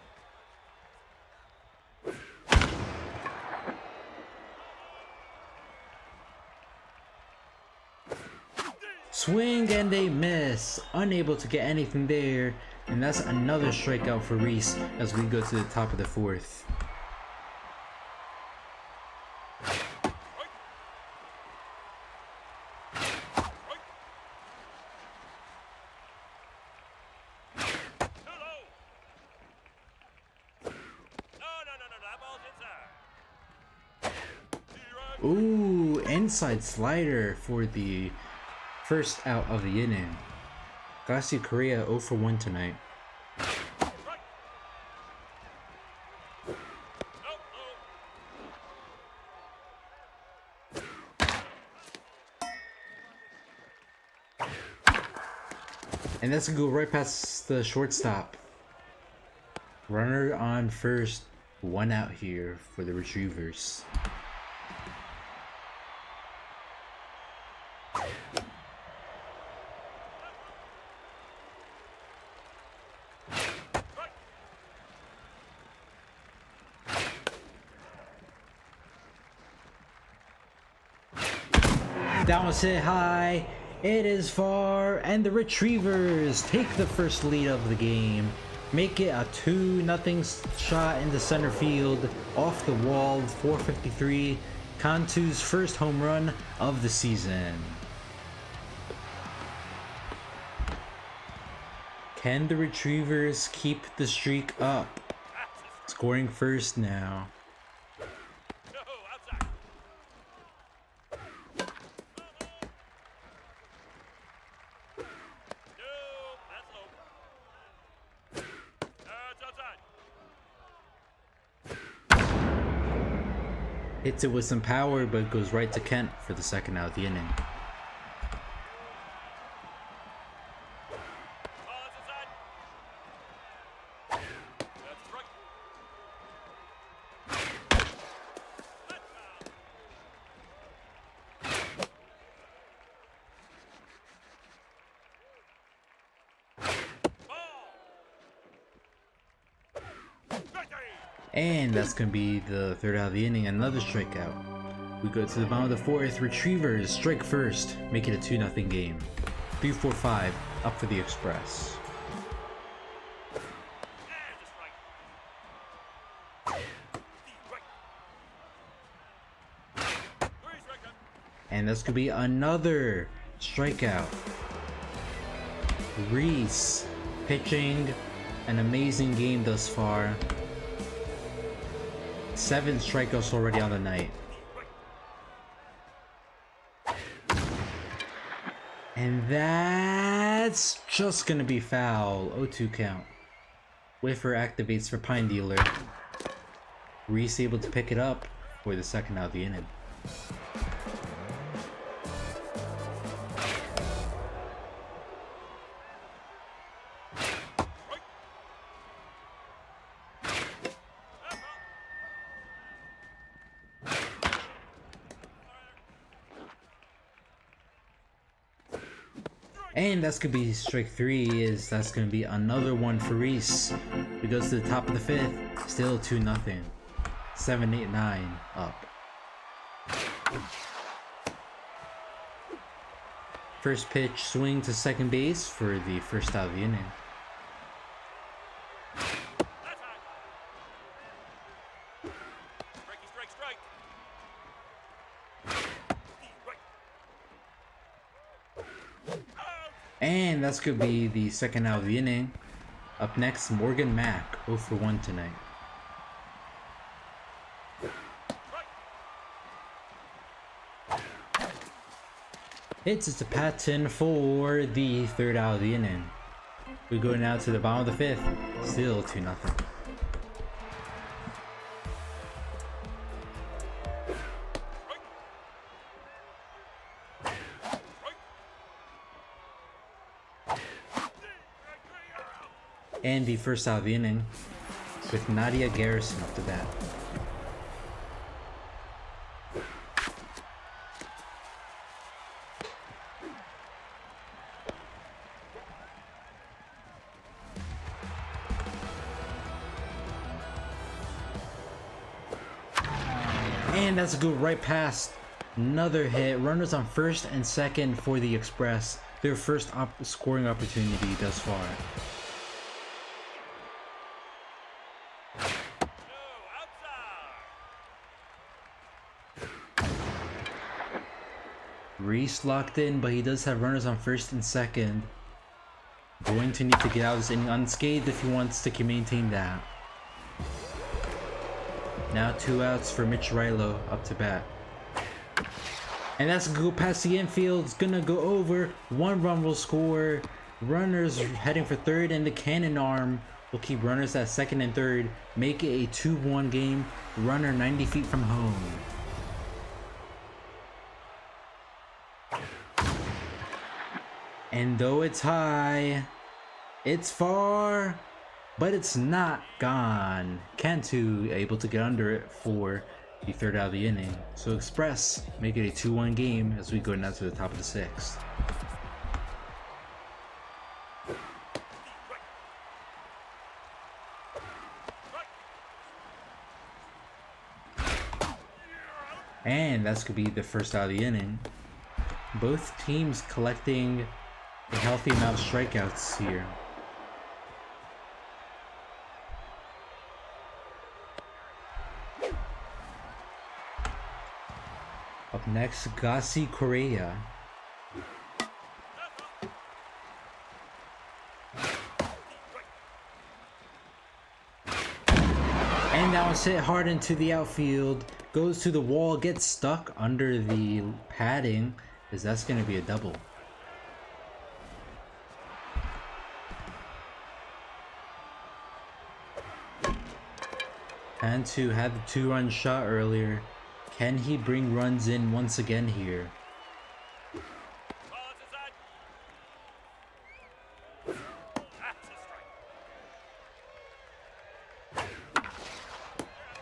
Swing and a miss. Unable to get anything there. And that's another strikeout for Reese as we go to the top of the 4th. Ooh, inside slider for the 1st out of the inning. Garcia Correa 0 for 1 tonight. And that's gonna go right past the shortstop. Runner on 1st, 1 out here for the Retrievers. That was hit high. It is far, and the Retrievers take the first lead of the game. Make it a 2-0 shot into center field, off the wall, 453. Cantu's first home run of the season. Can the Retrievers keep the streak up? Scoring first now. Hits it with some power, but goes right to Kent for the 2nd out of the inning. And that's going to be the third out of the inning, another strikeout. We go to the bottom of the fourth. Retrievers strike first, make it a 2-0 game. 3-4-5 up for the Express. And that's going to be another strikeout. Reese pitching an amazing game thus far. 7 strikeouts already on the night. And that's just gonna be foul. 0-2 count. Whiffer activates for Pine Dealer. Reese able to pick it up for the second out of the inning. And that's gonna be strike 3. That's gonna be another one for Reese. He goes to the top of the 5th. Still 2-0. 7-8-9 up. First pitch swing to second base for the first out of the inning. And that's gonna be the second out of the inning. Up next, Morgan Mack, 0 for 1 tonight. It's a Patton for the third out of the inning. We go now to the bottom of the 5th. Still 2-0. And the first out of the inning with Nadia Garrison up to bat. And that's a good right past. Another hit. Runners on first and second for the Express. Their first scoring opportunity thus far. Reese locked in, but he does have runners on first and second. Going to need to get out of this inning unscathed if he wants to maintain that. Now 2 outs for Mitch Rilo up to bat. And that's gonna go past the infield. It's gonna go over. 1 run will score. Runners heading for third, and the cannon arm will keep runners at second and third. Make it a 2-1 game. Runner 90 feet from home. And though it's high, it's far, but it's not gone. Cantu able to get under it for the third out of the inning. So Express make it a 2-1 game as we go now to the top of the 6th. And that's gonna be the first out of the inning. Both teams collecting a healthy amount of strikeouts here. Up next, Gassi Correa. And that was hit hard into the outfield. Goes to the wall, gets stuck under the padding, as that's going to be a double. Cantu had the 2-run shot earlier. Can he bring runs in once again here?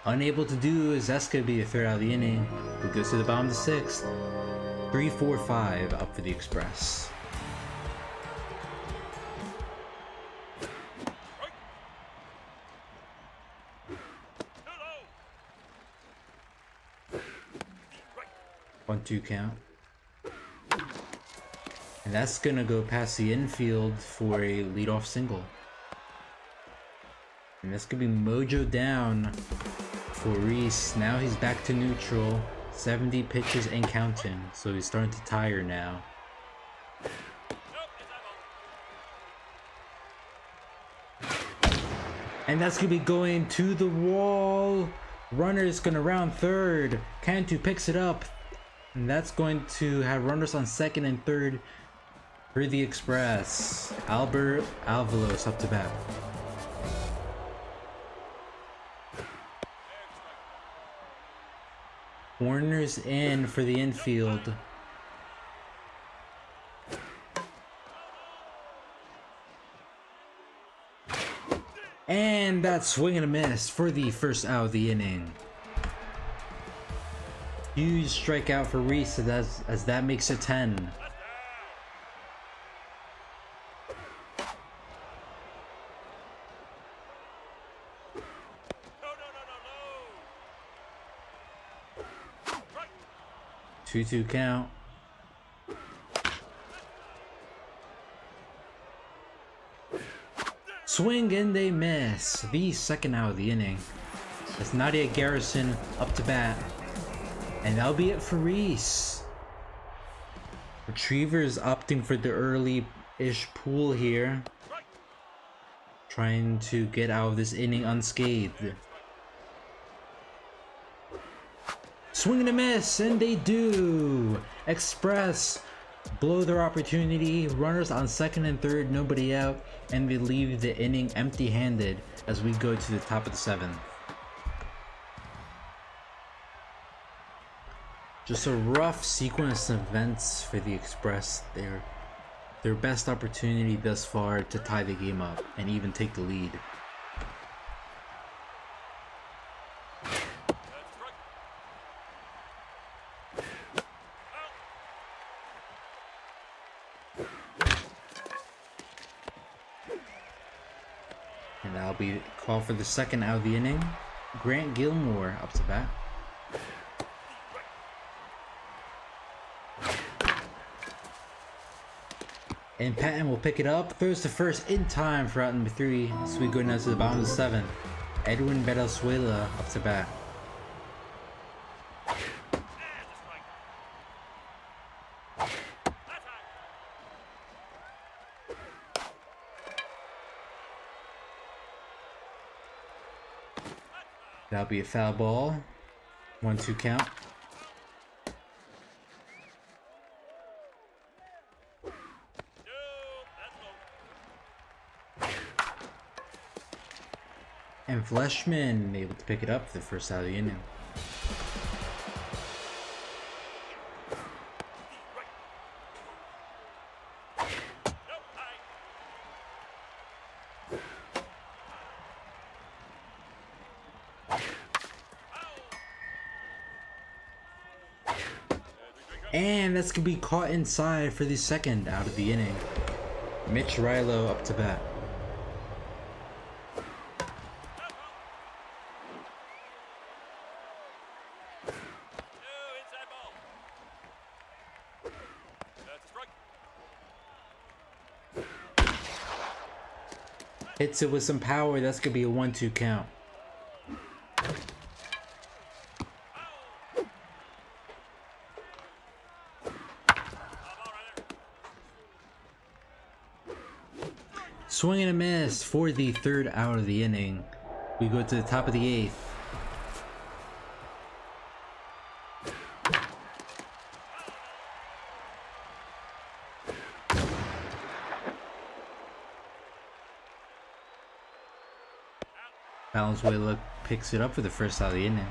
Unable to do is that's going to be the third out of the inning. Who goes to the bottom of the 6th. 3-4-5 up for the Express. 1-2 count. And that's gonna go past the infield for a leadoff single. And that's gonna be mojo down for Reese. Now he's back to neutral. 70 pitches and counting. So he's starting to tire now. And that's gonna be going to the wall. Runner's gonna round third. Cantu picks it up. And that's going to have runners on second and third for the Express. Albert Alvalos up to bat. Warner's in for the infield. And that's swing and a miss for the first out of the inning. Huge strikeout for Reese as that makes it 10. No. 2-2 count. Swing and they miss. The second out of the inning. That's Nadia Garrison up to bat. And that'll be it for Reese. Retrievers opting for the early-ish pull here. Trying to get out of this inning unscathed. Swing and a miss, and they do. Express blow their opportunity. Runners on second and third, nobody out, and they leave the inning empty-handed as we go to the top of the seventh. Just a rough sequence of events for the Express. Their best opportunity thus far to tie the game up and even take the lead. And that'll be called for the second out of the inning. Grant Gilmore up to bat. And Patton will pick it up, throws to first in time for out number 3. So we go now to the bottom of the 7th. Edwin Valenzuela up to bat. That'll be a foul ball. 1-2 count. And Fleshman able to pick it up for the first out of the inning. And that's gonna be caught inside for the second out of the inning. Mitch Rilo up to bat. Hits it with some power. That's gonna be a 1-2 count. Swing and a miss for the third out of the inning. We go to the top of the 8th. Valenzuela picks it up for the first out of the inning.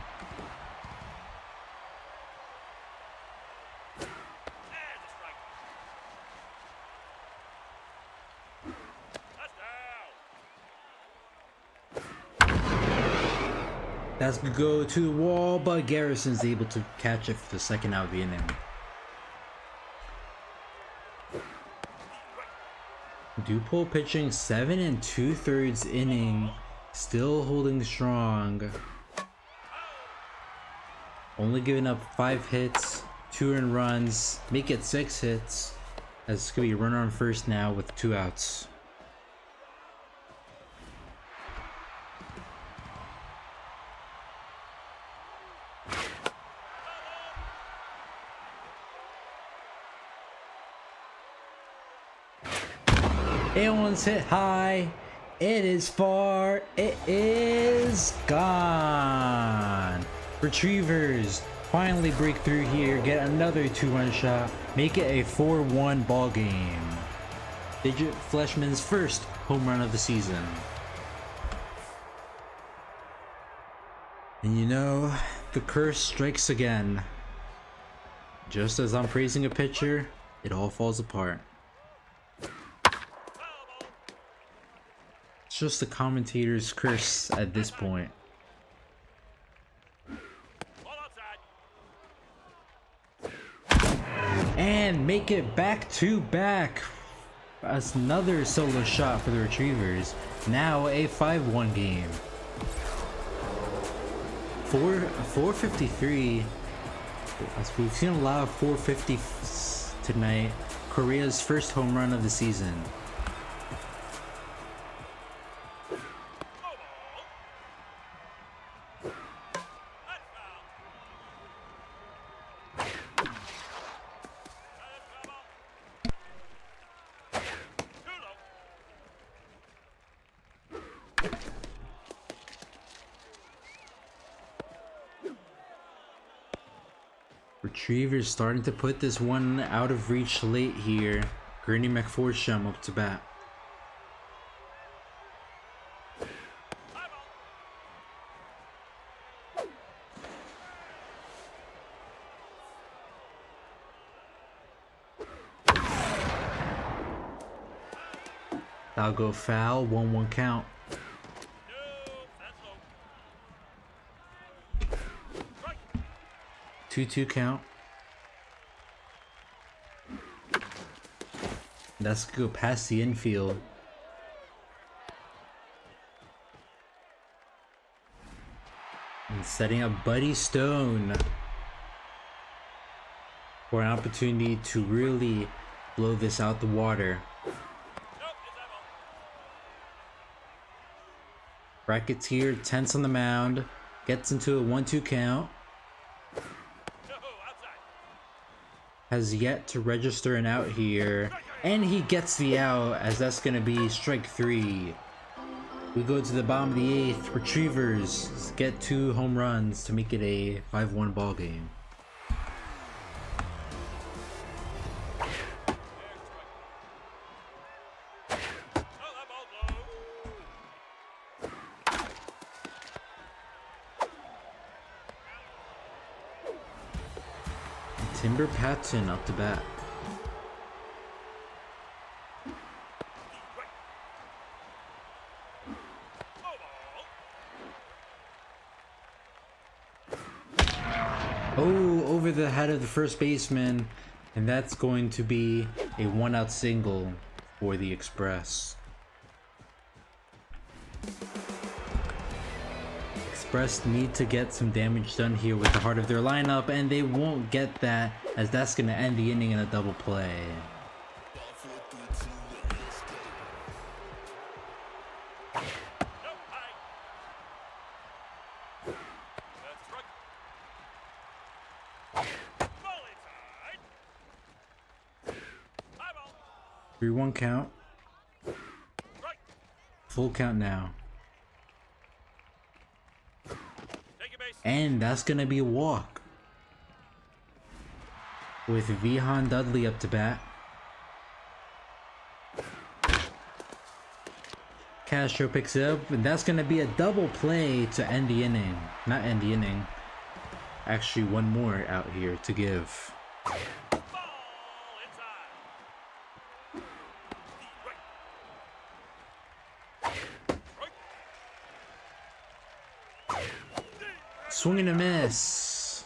That's gonna go to the wall, but Garrison's able to catch it for the second out of the inning. Dupole pitching 7 2/3 inning, still holding strong. Only giving up 5 hits, 2 earned runs, make it 6 hits. As it's gonna be a runner on first now with 2 outs. One's hit high. It is far. It is gone. Retrievers finally break through here, get another 2-run shot, make it a 4-1 ball game. Digit Fleshman's first home run of the season. And you know, the curse strikes again. Just as I'm praising a pitcher, it all falls apart. It's just the commentator's curse at this point. And make it back to back. That's another solo shot for the Retrievers. Now a 5-1 game. 453. We've seen a lot of 450s tonight. Korea's first home run of the season. Retrievers starting to put this one out of reach late here. Gurney McForsham up to bat. That'll go foul, 1-1 count. 2-2 count. That's gonna go past the infield. And setting up Buddy Stone for an opportunity to really blow this out the water. Bracketeer tense on the mound, gets into a 1-2 count. Has yet to register an out here, and he gets the out, as that's gonna be strike 3. We go to the bottom of the 8th. Retrievers get 2 home runs to make it a 5-1 ball game. Timber Patton up to bat. Oh, over the head of the first baseman, and that's going to be a 1-out single for the Express. Express need to get some damage done here with the heart of their lineup, and they won't get that, as that's going to end the inning in a double play. 3-1 count. Full count now. And that's gonna be a walk. With Vihan Dudley up to bat. Castro picks it up, and that's gonna be a double play to end the inning. Not end the inning. Actually, one more out here to give. Swing and a miss.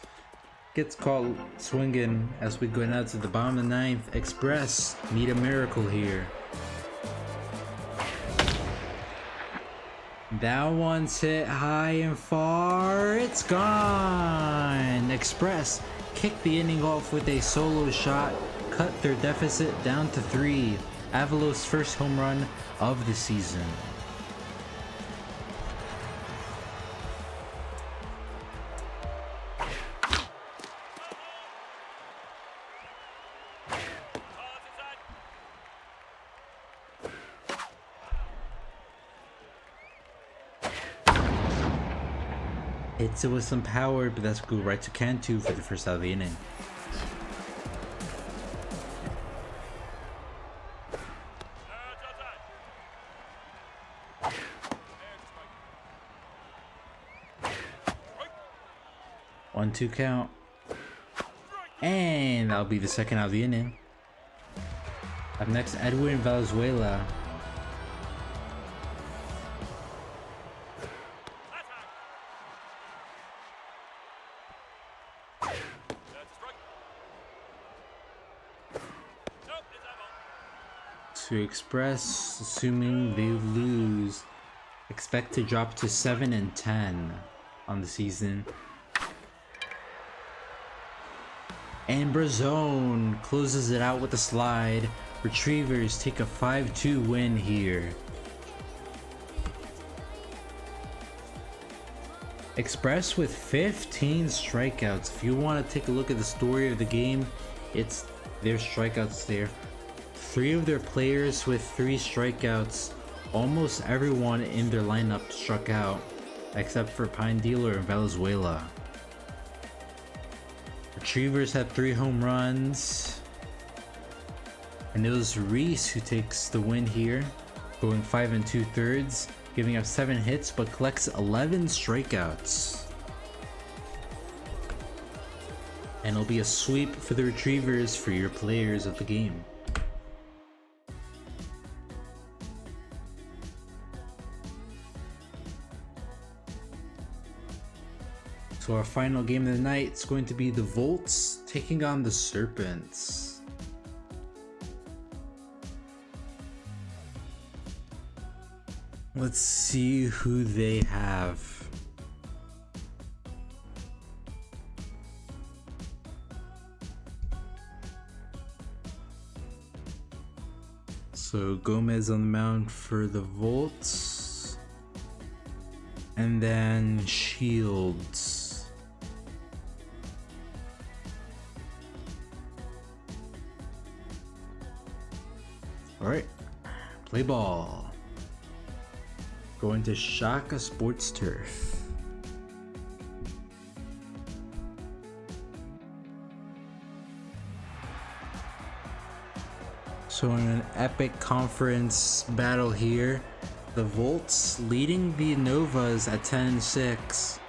Gets caught swinging as we go now to the bottom of the 9th. Express need a miracle here. That one's hit high and far. It's gone. Express kick the inning off with a solo shot, cut their deficit down to 3. Avalos' first home run of the season. Hits it with some power, but that's go right to Cantu for the first out of the inning. One, 2 count. And that'll be the second out of the inning. Up next, Edwin Valenzuela. To Express, assuming they lose, expect to drop to 7-10 on the season. And Brazone closes it out with a slide. Retrievers take a 5-2 win here. Express with 15 strikeouts. If you want to take a look at the story of the game, it's their strikeouts there. 3 of their players with 3 strikeouts. Almost everyone in their lineup struck out, except for Pine Dealer and Valenzuela. Retrievers had 3 home runs. And it was Reese who takes the win here, going 5 2/3, giving up 7 hits but collects 11 strikeouts. And it'll be a sweep for the Retrievers for your players of the game. So our final game of the night is going to be the Volts taking on the Serpents. Let's see who they have. So Gomez on the mound for the Volts. And then Shields. Alright, play ball. Going to Shaka Sports Turf. So in an epic conference battle here, the Volts leading the Novas at 10-6.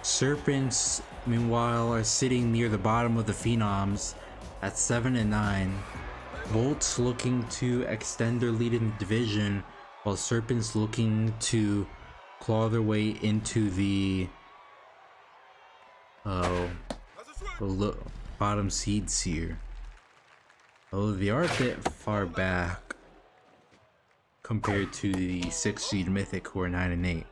Serpents, meanwhile, are sitting near the bottom of the Phenoms at 7-9. Volts looking to extend their lead in the division, while Serpents looking to claw their way into the bottom seeds here. Oh, they are a bit far back compared to the 6th seed Mythic, who are 9-8.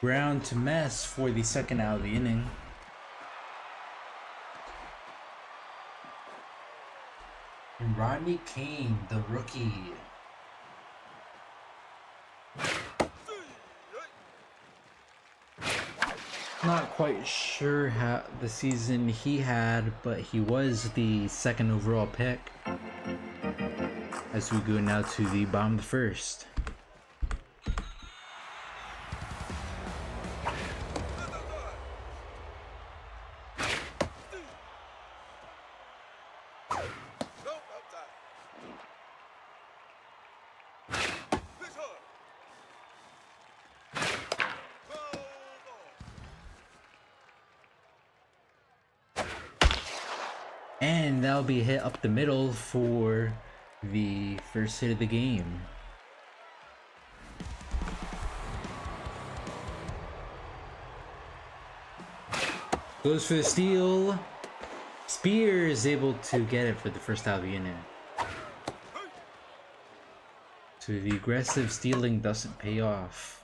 Ground to Mess for the second out of the inning. And Rodney Kane, the rookie. Not quite sure how the season he had, but he was the 2nd overall pick. As we go now to the bottom of the first. And that'll be hit up the middle for the first hit of the game. Goes for the steal. Spear is able to get it for the first out of the inning. So the aggressive stealing doesn't pay off.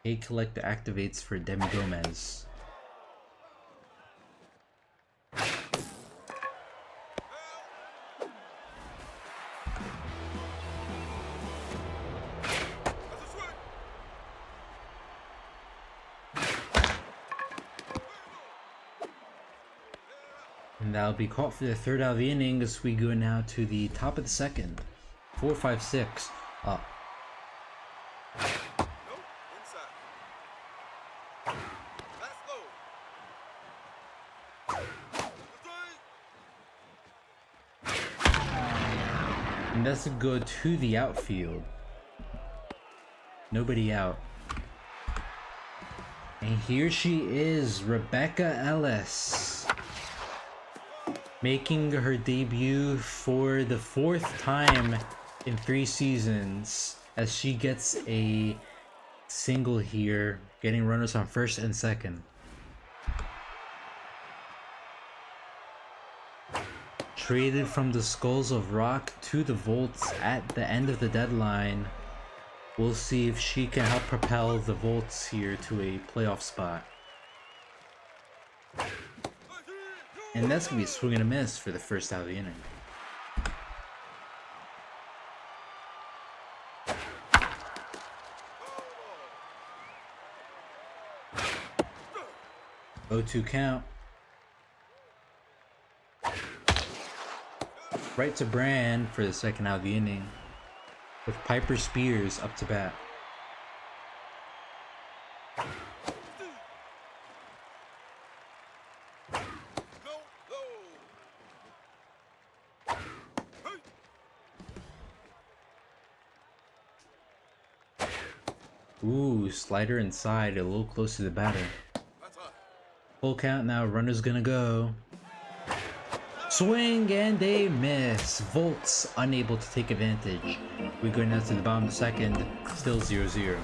A collector activates for Demi Gomez. And that'll be caught for the third out of the inning as we go now to the top of the second. 4-5-6 up. Nope, inside. Let's go. And that's a go to the outfield. Nobody out. And here she is, Rebecca Ellis, making her debut for the 4th time in 3 seasons as she gets a single here, getting runners on first and second. Traded from the Skulls of Rock to the Volts at the end of the deadline. We'll see if she can help propel the Volts here to a playoff spot. And that's going to be a swing and a miss for the first out of the inning. Oh, 0-2 count. Right to Brand for the second out of the inning, with Piper Spears up to bat. Ooh, slider inside, a little close to the batter. Full count now, runner's gonna go. Swing and a miss. Volts unable to take advantage. We go now to the bottom of the second, still 0-0.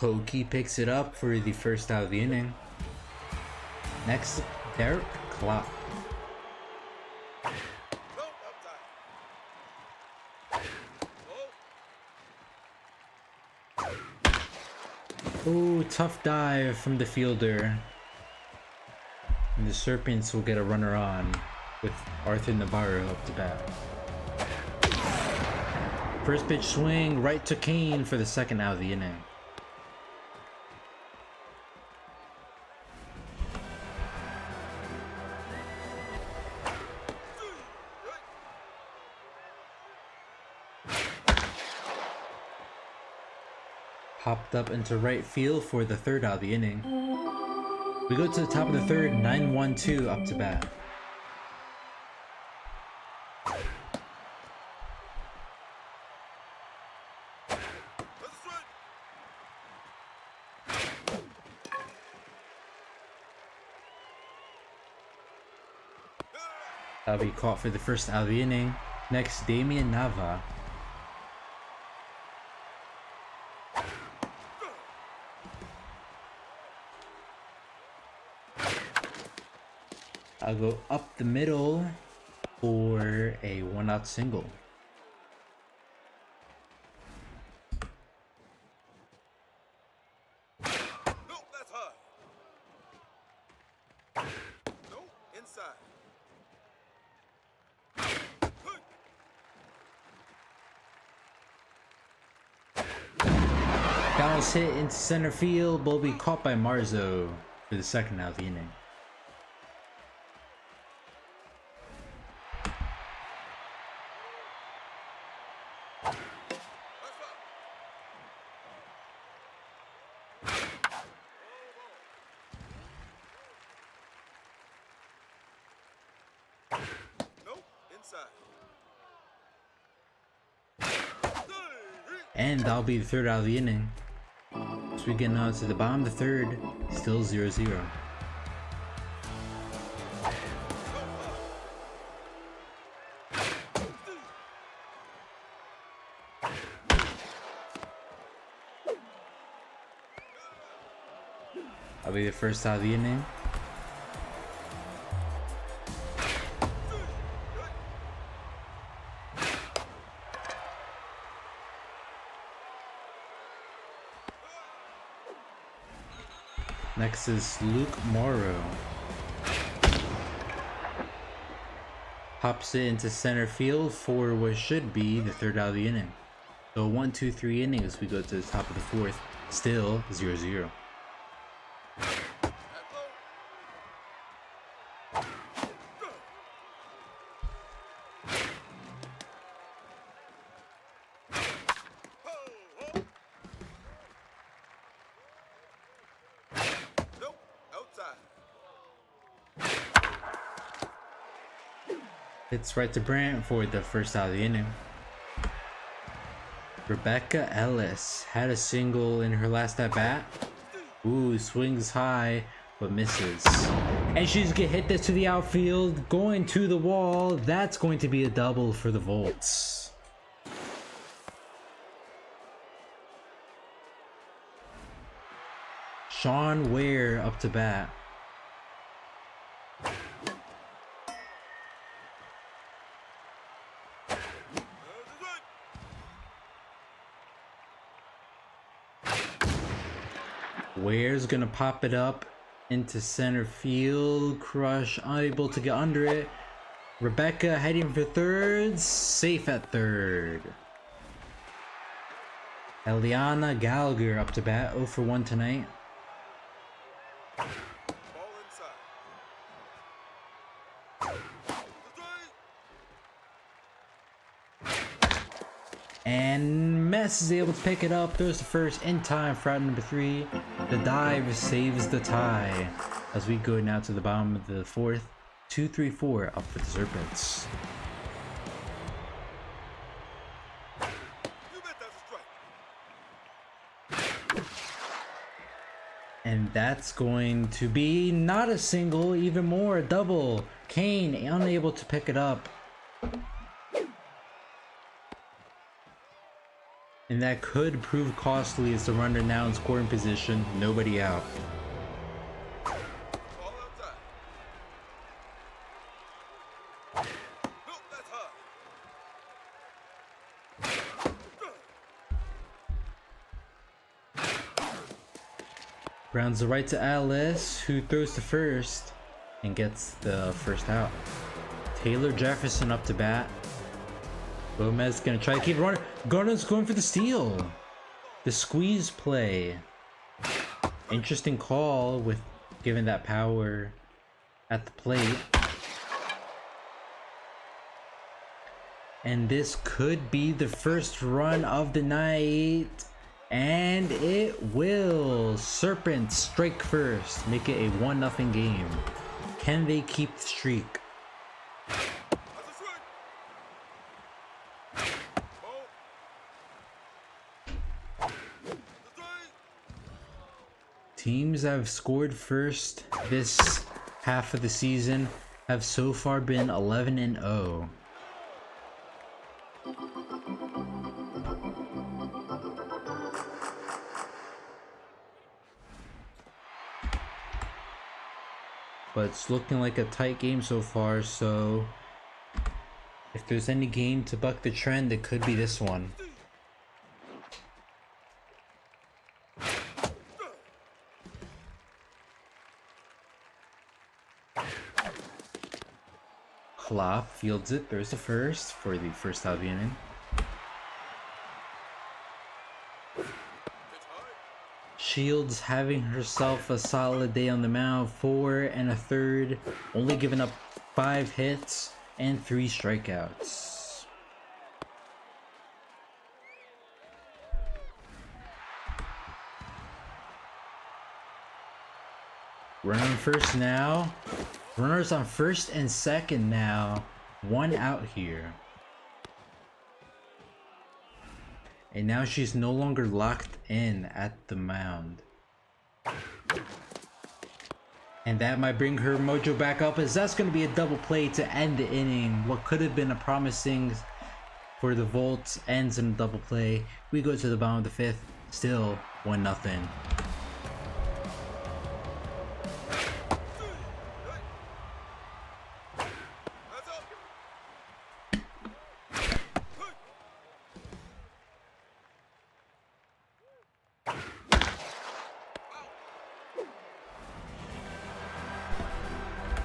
Hokie picks it up for the first out of the inning. Next, Derek Klopp. Ooh, tough dive from the fielder. And the Serpents will get a runner on with Arthur Navarro up to bat. First pitch swing right to Kane for the second out of the inning. Popped up into right field for the third out of the inning. We go to the top of the third, 9-1-2 up to bat. That'll be caught for the first out of the inning. Next, Damian Nava. I'll go up the middle for a 1-out single. Nope, that's high. Nope, inside. Bounce hit into center field, but will be caught by Marzo for the second out of the inning. outside. And that'll be the third out of the inning. So we get now to the bottom of the third, still 0-0. That'll be the first out of the inning. Next is Luke Morrow. Pops it into center field for what should be the third out of the inning. So 1-2-3 innings, we go to the top of the fourth, still 0-0. Nope, outside. Hits right to Brant for the first out of the inning. Rebecca Ellis had a single in her last at bat. Ooh, swings high, but misses. And she's gonna hit this to the outfield, going to the wall. That's going to be a double for the Volts. Sean Ware up to bat. Ware's gonna pop it up into center field. Crush unable to get under it. Rebecca heading for third. Safe at third. Eliana Gallagher up to bat. 0 for 1 tonight. Ball inside. And Mess is able to pick it up. Throws the first in time for out number 3. The dive saves the tie. As we go now to the bottom of the fourth. 2-3-4 up for the Serpents. You bet that's a strike. And that's going to be not a single, even more a double. Kane unable to pick it up. And that could prove costly as the runner now in scoring position, nobody out. Ball outside. Nope, that's high. Grounds the right to Alice, who throws to first and gets the first out. Taylor Jefferson up to bat. Gomez gonna try to keep it running. Garner's going for the steal. The squeeze play. Interesting call with giving that power at the plate. And this could be the first run of the night. And it will. Serpents strike first. Make it a 1-0 game. Can they keep the streak? That's a strike. Ball. The strike. Teams that have scored first this half of the season have so far been 11-0. But it's looking like a tight game so far, so if there's any game to buck the trend, it could be this one. Klopp fields it, there's the first for the first out of the inning. Shields having herself a solid day on the mound, 4 1/3, only giving up 5 hits and 3 strikeouts. Runner on first now. Runners on first and second now. One out here. And now she's no longer locked in at the mound. And that might bring her mojo back up, as that's going to be a double play to end the inning. What could have been a promising for the Volts ends in a double play. We go to the bottom of the fifth, still 1-0.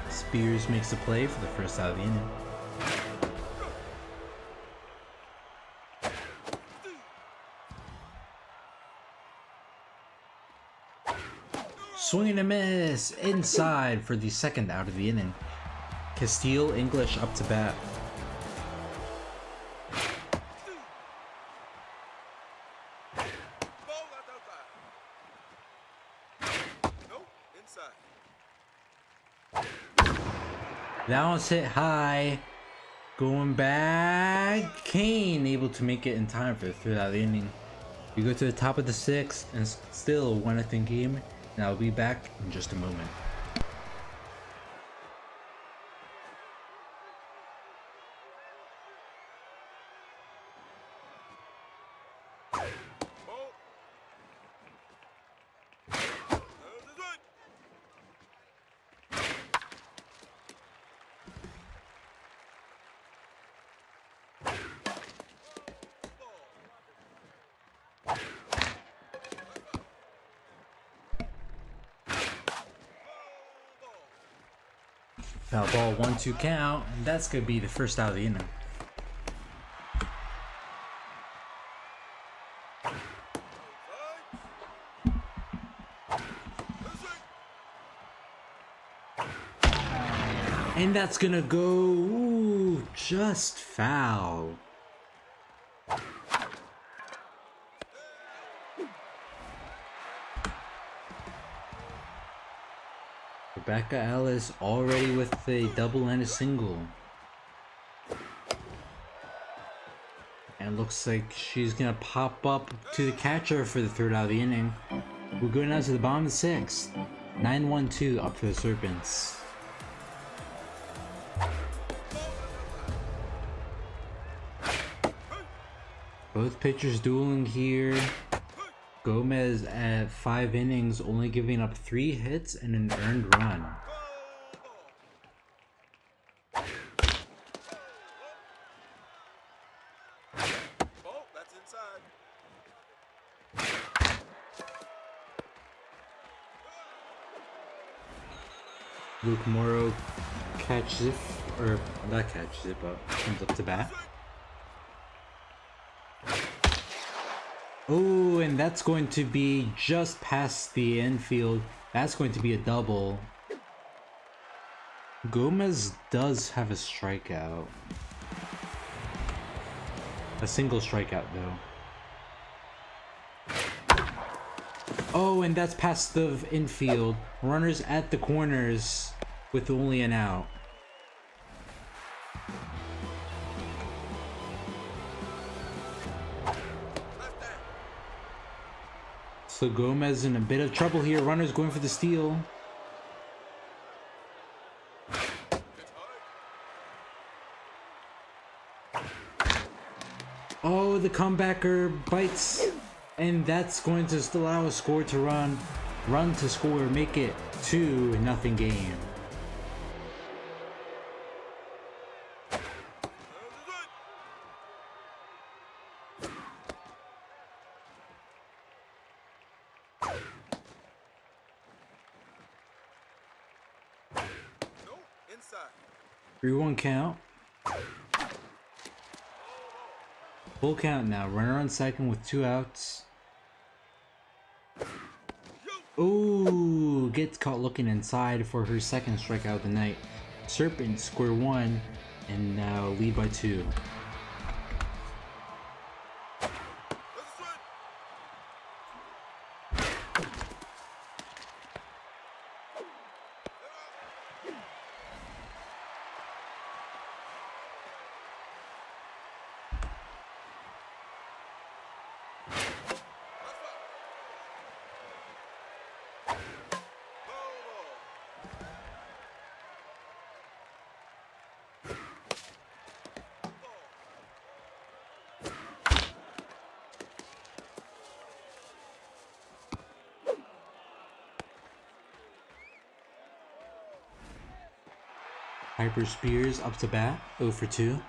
Spears makes the play for the first out of the inning. Swing and a miss inside for the second out of the inning. Castile English up to bat. Ball, that's outside. Nope, inside. That one's hit high. Going back. Kane able to make it in time for the third out of the inning. We go to the top of the sixth and still 1-0 game. And I'll be back in just a moment. Ball. There's the swing. Foul ball, 1-2 count, and that's gonna be the first out of the inning. And that's gonna go, ooh, just foul. Rebecca Ellis already with a double and a single. And looks like she's gonna pop up to the catcher for the third out of the inning. We're going out to the bottom of the sixth. 9-1-2 up for the Serpents. Both pitchers dueling here. Gomez at 5 innings, only giving up 3 hits and an earned run. Ball, that's inside. Luke Morrow catches it, or not catches it, but comes up to bat. Oh, and that's going to be just past the infield. That's going to be a double. Gomez does have a strikeout. A single strikeout, though. Oh, and that's past the infield. Runners at the corners with only an out. So Gomez in a bit of trouble here. Runners going for the steal. Oh, the comebacker bites. And that's going to still allow a score to run. Run to score, make it 2-0 game. No, inside. 3-1 count. Full count now. Runner on second with 2 outs. Ooh, gets caught looking inside for her second strikeout of the night. Serpent square one and now lead by 2. Hyper Spears up to bat, 0 for 2.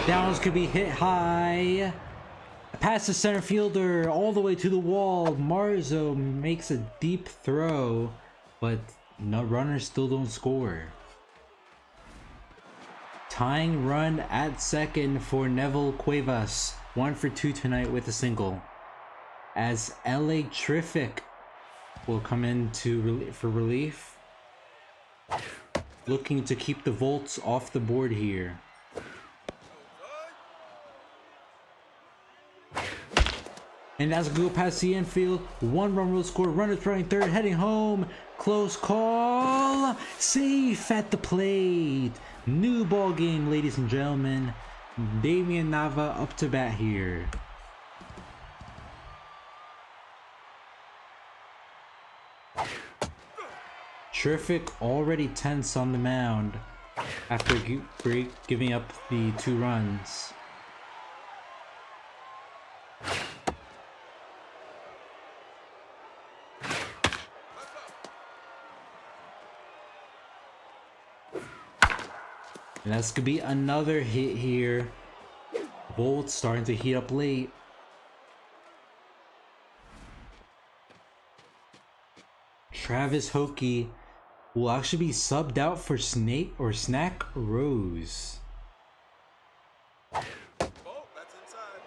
Downs could be hit high. Past the center fielder, all the way to the wall. Marzo makes a deep throw, but no runners still don't score. Tying run at second for Neville Cuevas, 1 for 2 tonight with a single. As LA Terrific will come in for relief, looking to keep the Volts off the board here. And that's a go past the infield. 1 run will score. Runners running third, heading home. Close call. Safe at the plate. New ball game, ladies and gentlemen. Damian Nava up to bat here. Terrific already tense on the mound after giving up the 2 runs. And that's gonna be another hit here. Volts starting to heat up late. Travis Hokie will actually be subbed out for Snack Rose. Oh, that's inside.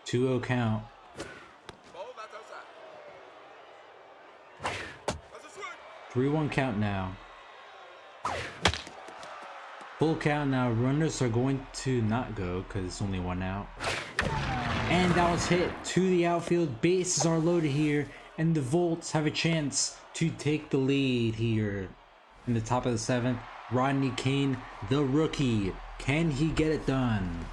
2-0 count. Oh, that's outside. That's a swing. 3-1 count now. Full count now. Runners are going to not go because it's only 1 out. And that was hit to the outfield. Bases are loaded here, and the Volts have a chance to take the lead here. In the top of the 7th, Rodney Kane, the rookie. Can he get it done?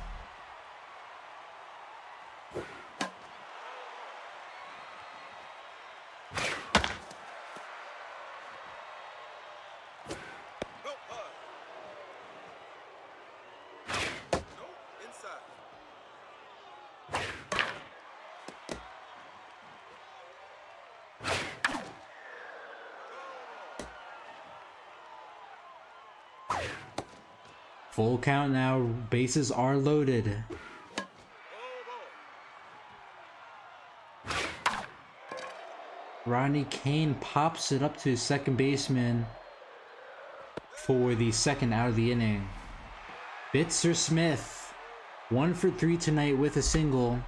Full count now, bases are loaded. Rodney Kane pops it up to his second baseman for the 2nd out of the inning. Bitzer Smith, 1 for 3 tonight with a single.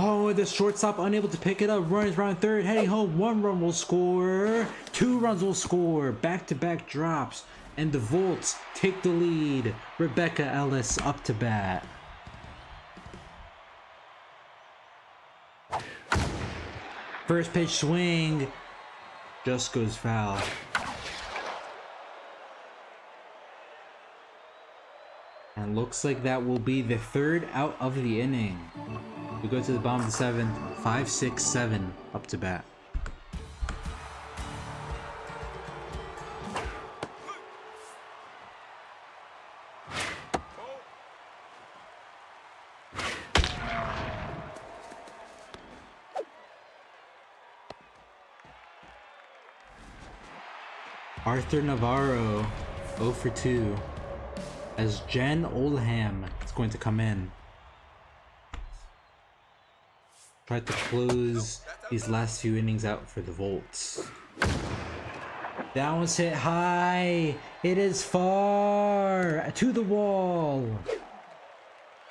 Oh, the shortstop unable to pick it up. Runners around third, heading home. 1 run will score. 2 runs will score. Back-to-back drops. And the Volts take the lead. Rebecca Ellis up to bat. First pitch swing. Just goes foul. And looks like that will be the 3rd out of the inning. We go to the bottom of the 7th, 5, 6, 7 up to bat. Arthur Navarro, 0 for 2, as Jen Oldham is going to come in. Try to close these last few innings out for the Volts. That one's hit high. It is far to the wall.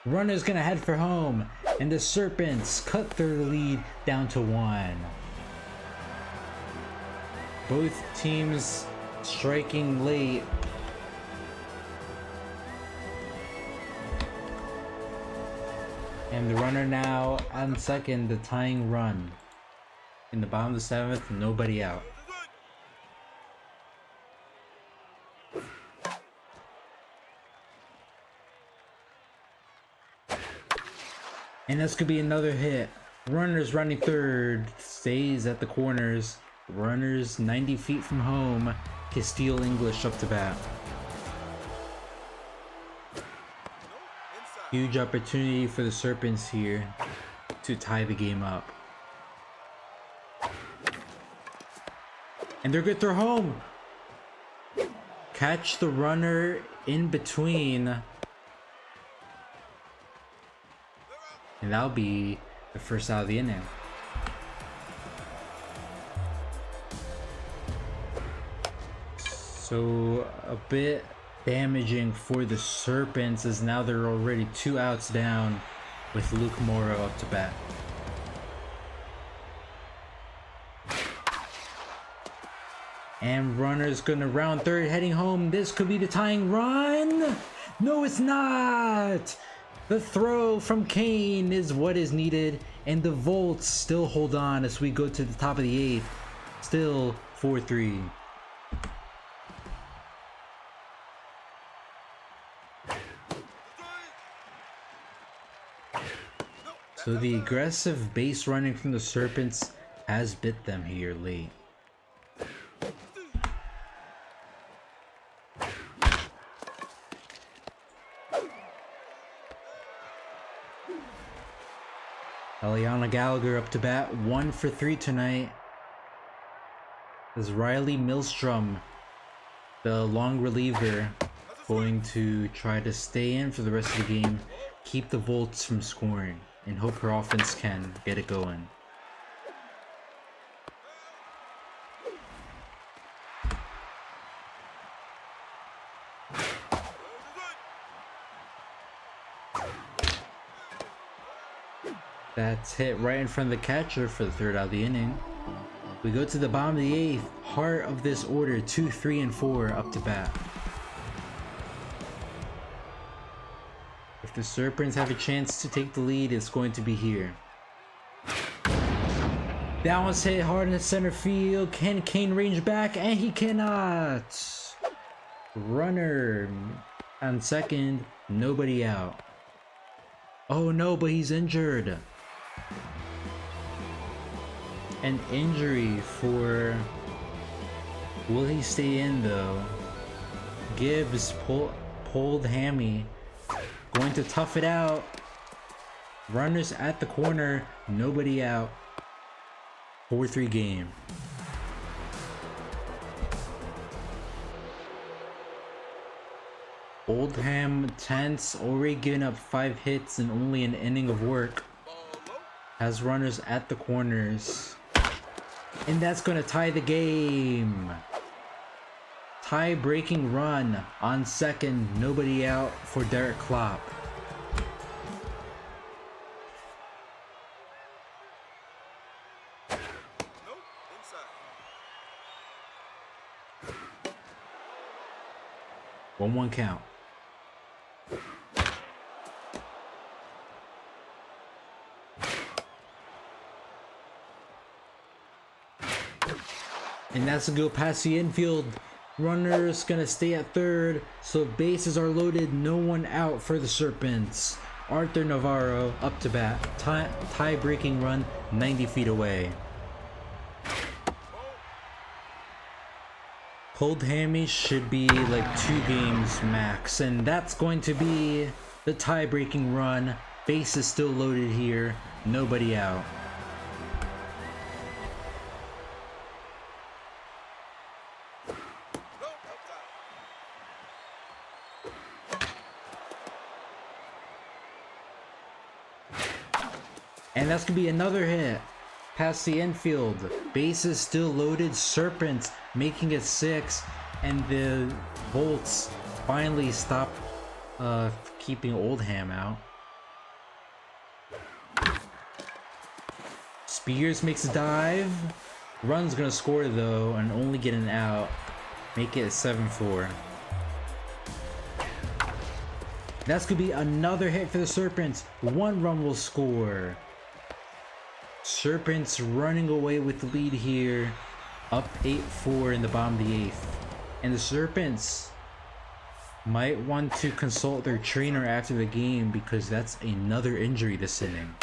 Runner's gonna head for home, and the Serpents cut their lead down to 1. Both teams striking late. And the runner now on second, the tying run. In the bottom of the seventh, nobody out. And this could be another hit. Runner's running third, stays at the corners. Runners 90 feet from home. Castile English up to bat. Huge opportunity for the Serpents here to tie the game up. And they're good, they're home. Catch the runner in between. And that'll be the first out of the inning. So a bit damaging for the Serpents, as now they're already 2 outs down with Luke Morrow up to bat. And runner's gonna round third, heading home. This could be the tying run. No, it's not. The throw from Kane is what is needed, and the Volts still hold on as we go to the top of the 8th. Still 4-3. So the aggressive base running from the Serpents has bit them here late. Eliana Gallagher up to bat, 1 for 3 tonight. As Riley Milstrom, the long reliever, going to try to stay in for the rest of the game, keep the Volts from scoring, and hope her offense can get it going. That's hit right in front of the catcher for the 3rd out of the inning. We go to the bottom of the 8th, heart of this order, 2, 3, and 4 up to bat. If the Serpents have a chance to take the lead, it's going to be here. That one's hit hard in the center field. Can Kane range back? And he cannot. Runner on second, nobody out. Oh no, but he's injured. An injury for... Will he stay in though? Gibbs pulled hammy. Going to tough it out. Runners at the corner, nobody out. 4-3 game. Oldham tense, already given up 5 hits in only an inning of work. Has runners at the corners. And that's gonna tie the game. Tie-breaking run on second, nobody out for Derek Klopp. Inside. 1-1 count. And that's a go past the infield. Runner's gonna stay at third, so bases are loaded, no one out for the Serpents. Arthur Navarro up to bat, tie-breaking run 90 feet away. Pulled hammy should be like 2 games max, and that's going to be the tie-breaking run. Bases still loaded here, nobody out. And that's gonna be another hit past the infield. Bases still loaded. Serpents making it 6, and the Volts finally stop keeping Oldham out. Spears makes a dive. Run's gonna score though, and only get an out. Make it 7-4. That's gonna be another hit for the Serpents. 1 run will score. Serpents running away with the lead here. Up 8-4 in the bottom of the 8th. And the Serpents might want to consult their trainer after the game because that's another injury this inning.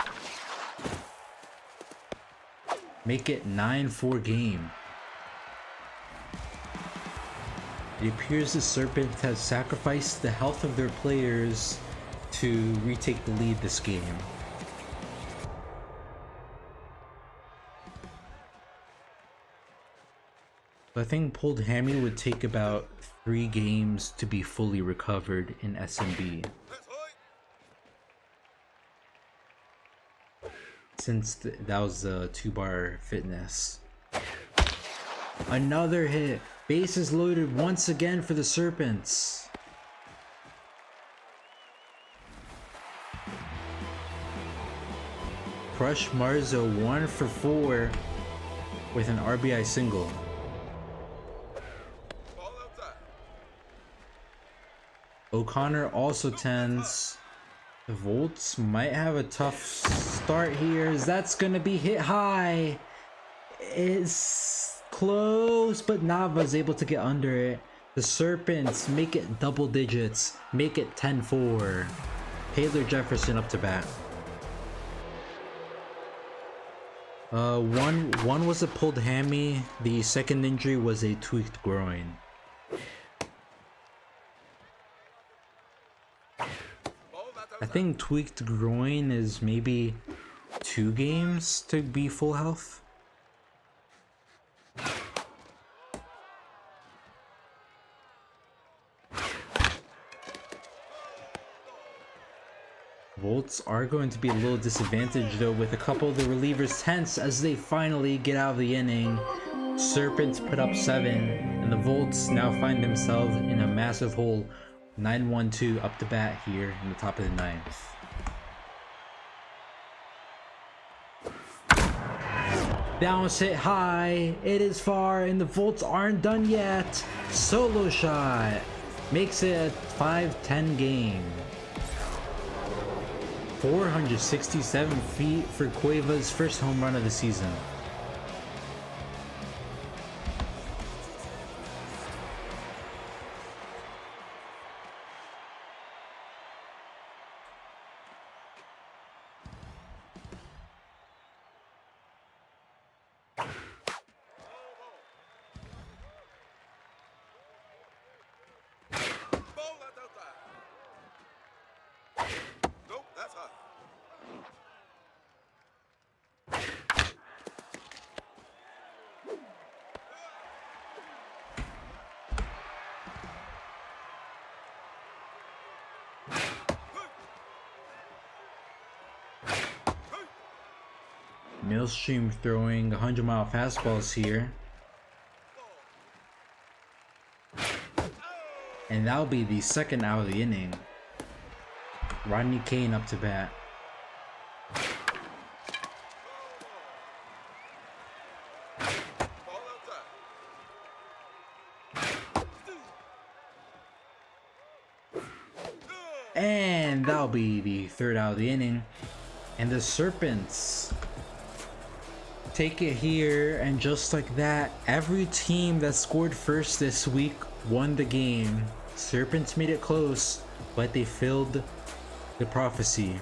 Make it 9-4 game. It appears the Serpents have sacrificed the health of their players to retake the lead this game. I think pulled hammy would take about 3 games to be fully recovered in SMB. Since that was the 2-bar fitness. Another hit. Bases loaded once again for the Serpents. Crush Marzo 1 for 4 with an RBI single. O'Connor also tends. The Volts might have a tough start here. That's gonna be hit high. It's close, but Nava's able to get under it. The Serpents make it double digits. Make it 10-4. Taylor Jefferson up to bat. One was a pulled hammy. The second injury was a tweaked groin. I think tweaked groin is maybe 2 games to be full health. Volts are going to be a little disadvantaged though, with a couple of the relievers tense as they finally get out of the inning. Serpents put up 7 and the Volts now find themselves in a massive hole. 9-1-2 up to bat here in the top of the 9th. Bounce hit high. It is far and the Volts aren't done yet. Solo shot. Makes it a 5-10 game. 467 feet for Cueva's first home run of the season. Millstream throwing 100-mile fastballs here. And that'll be the second out of the inning. Rodney Kane up to bat. And that'll be the third out of the inning. And the Serpents take it here, and just like that, every team that scored first this week won the game. Serpents made it close, but they filled the prophecy.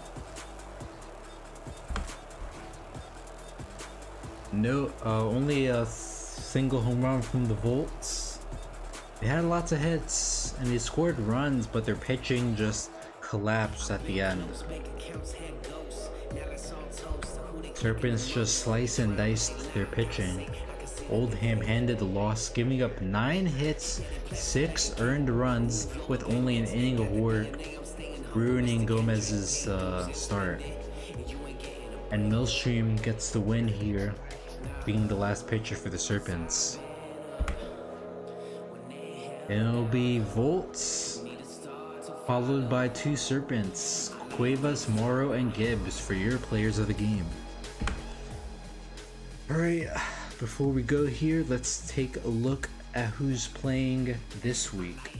No, only a single home run from the Volts. They had lots of hits and they scored runs, but their pitching just collapsed at the end. Serpents just slice and diced their pitching. Oldham handed the loss, giving up 9 hits, 6 earned runs with only an inning of work, ruining Gomez's start. And Millstream gets the win here, being the last pitcher for the Serpents. It'll be Volts, followed by 2 Serpents, Cuevas, Morrow, and Gibbs for your players of the game. Alright, before we go here, let's take a look at who's playing this week.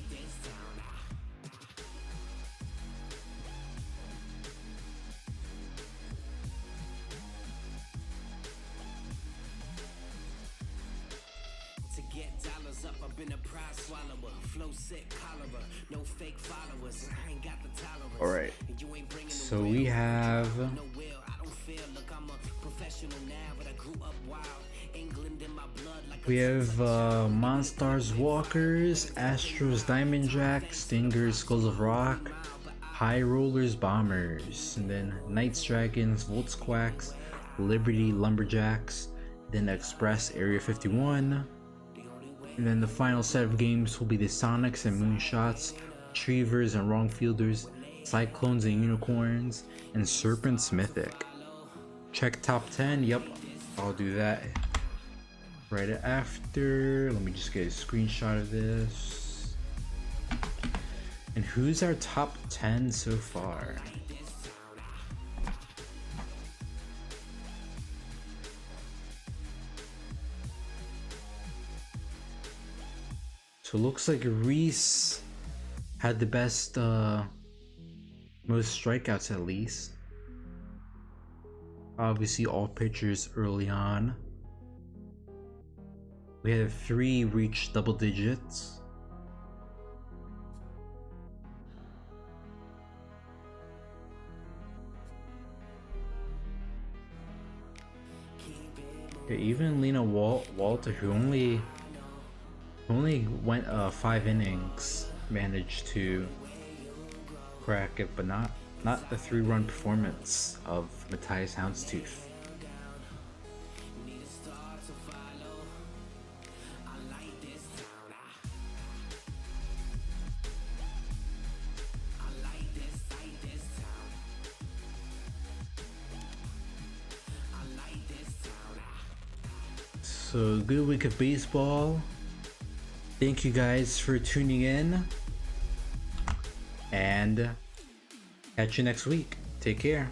All right. So we have Monstars Walkers, Astros Diamond Jacks, Stingers Skulls of Rock, High Rollers Bombers, and then Knights Dragons, Volts Quacks, Liberty Lumberjacks, then Express Area 51. And then the final set of games will be the Sonics and Moonshots, Retrievers and Wrongfielders, Cyclones and Unicorns, and Serpents Mythic. Check top 10. Yep, I'll do that right after. Let me just get a screenshot of this. And who's our top 10 so far? So it looks like Reese had the best, most strikeouts at least. Obviously all pitchers early on. We had 3 reach double digits. Yeah, even Lena Walter, who only went 5 innings, managed to crack it, but not the 3-run performance of Matthias Houndstooth. So good week of baseball. Thank you guys for tuning in, and catch you next week. Take care.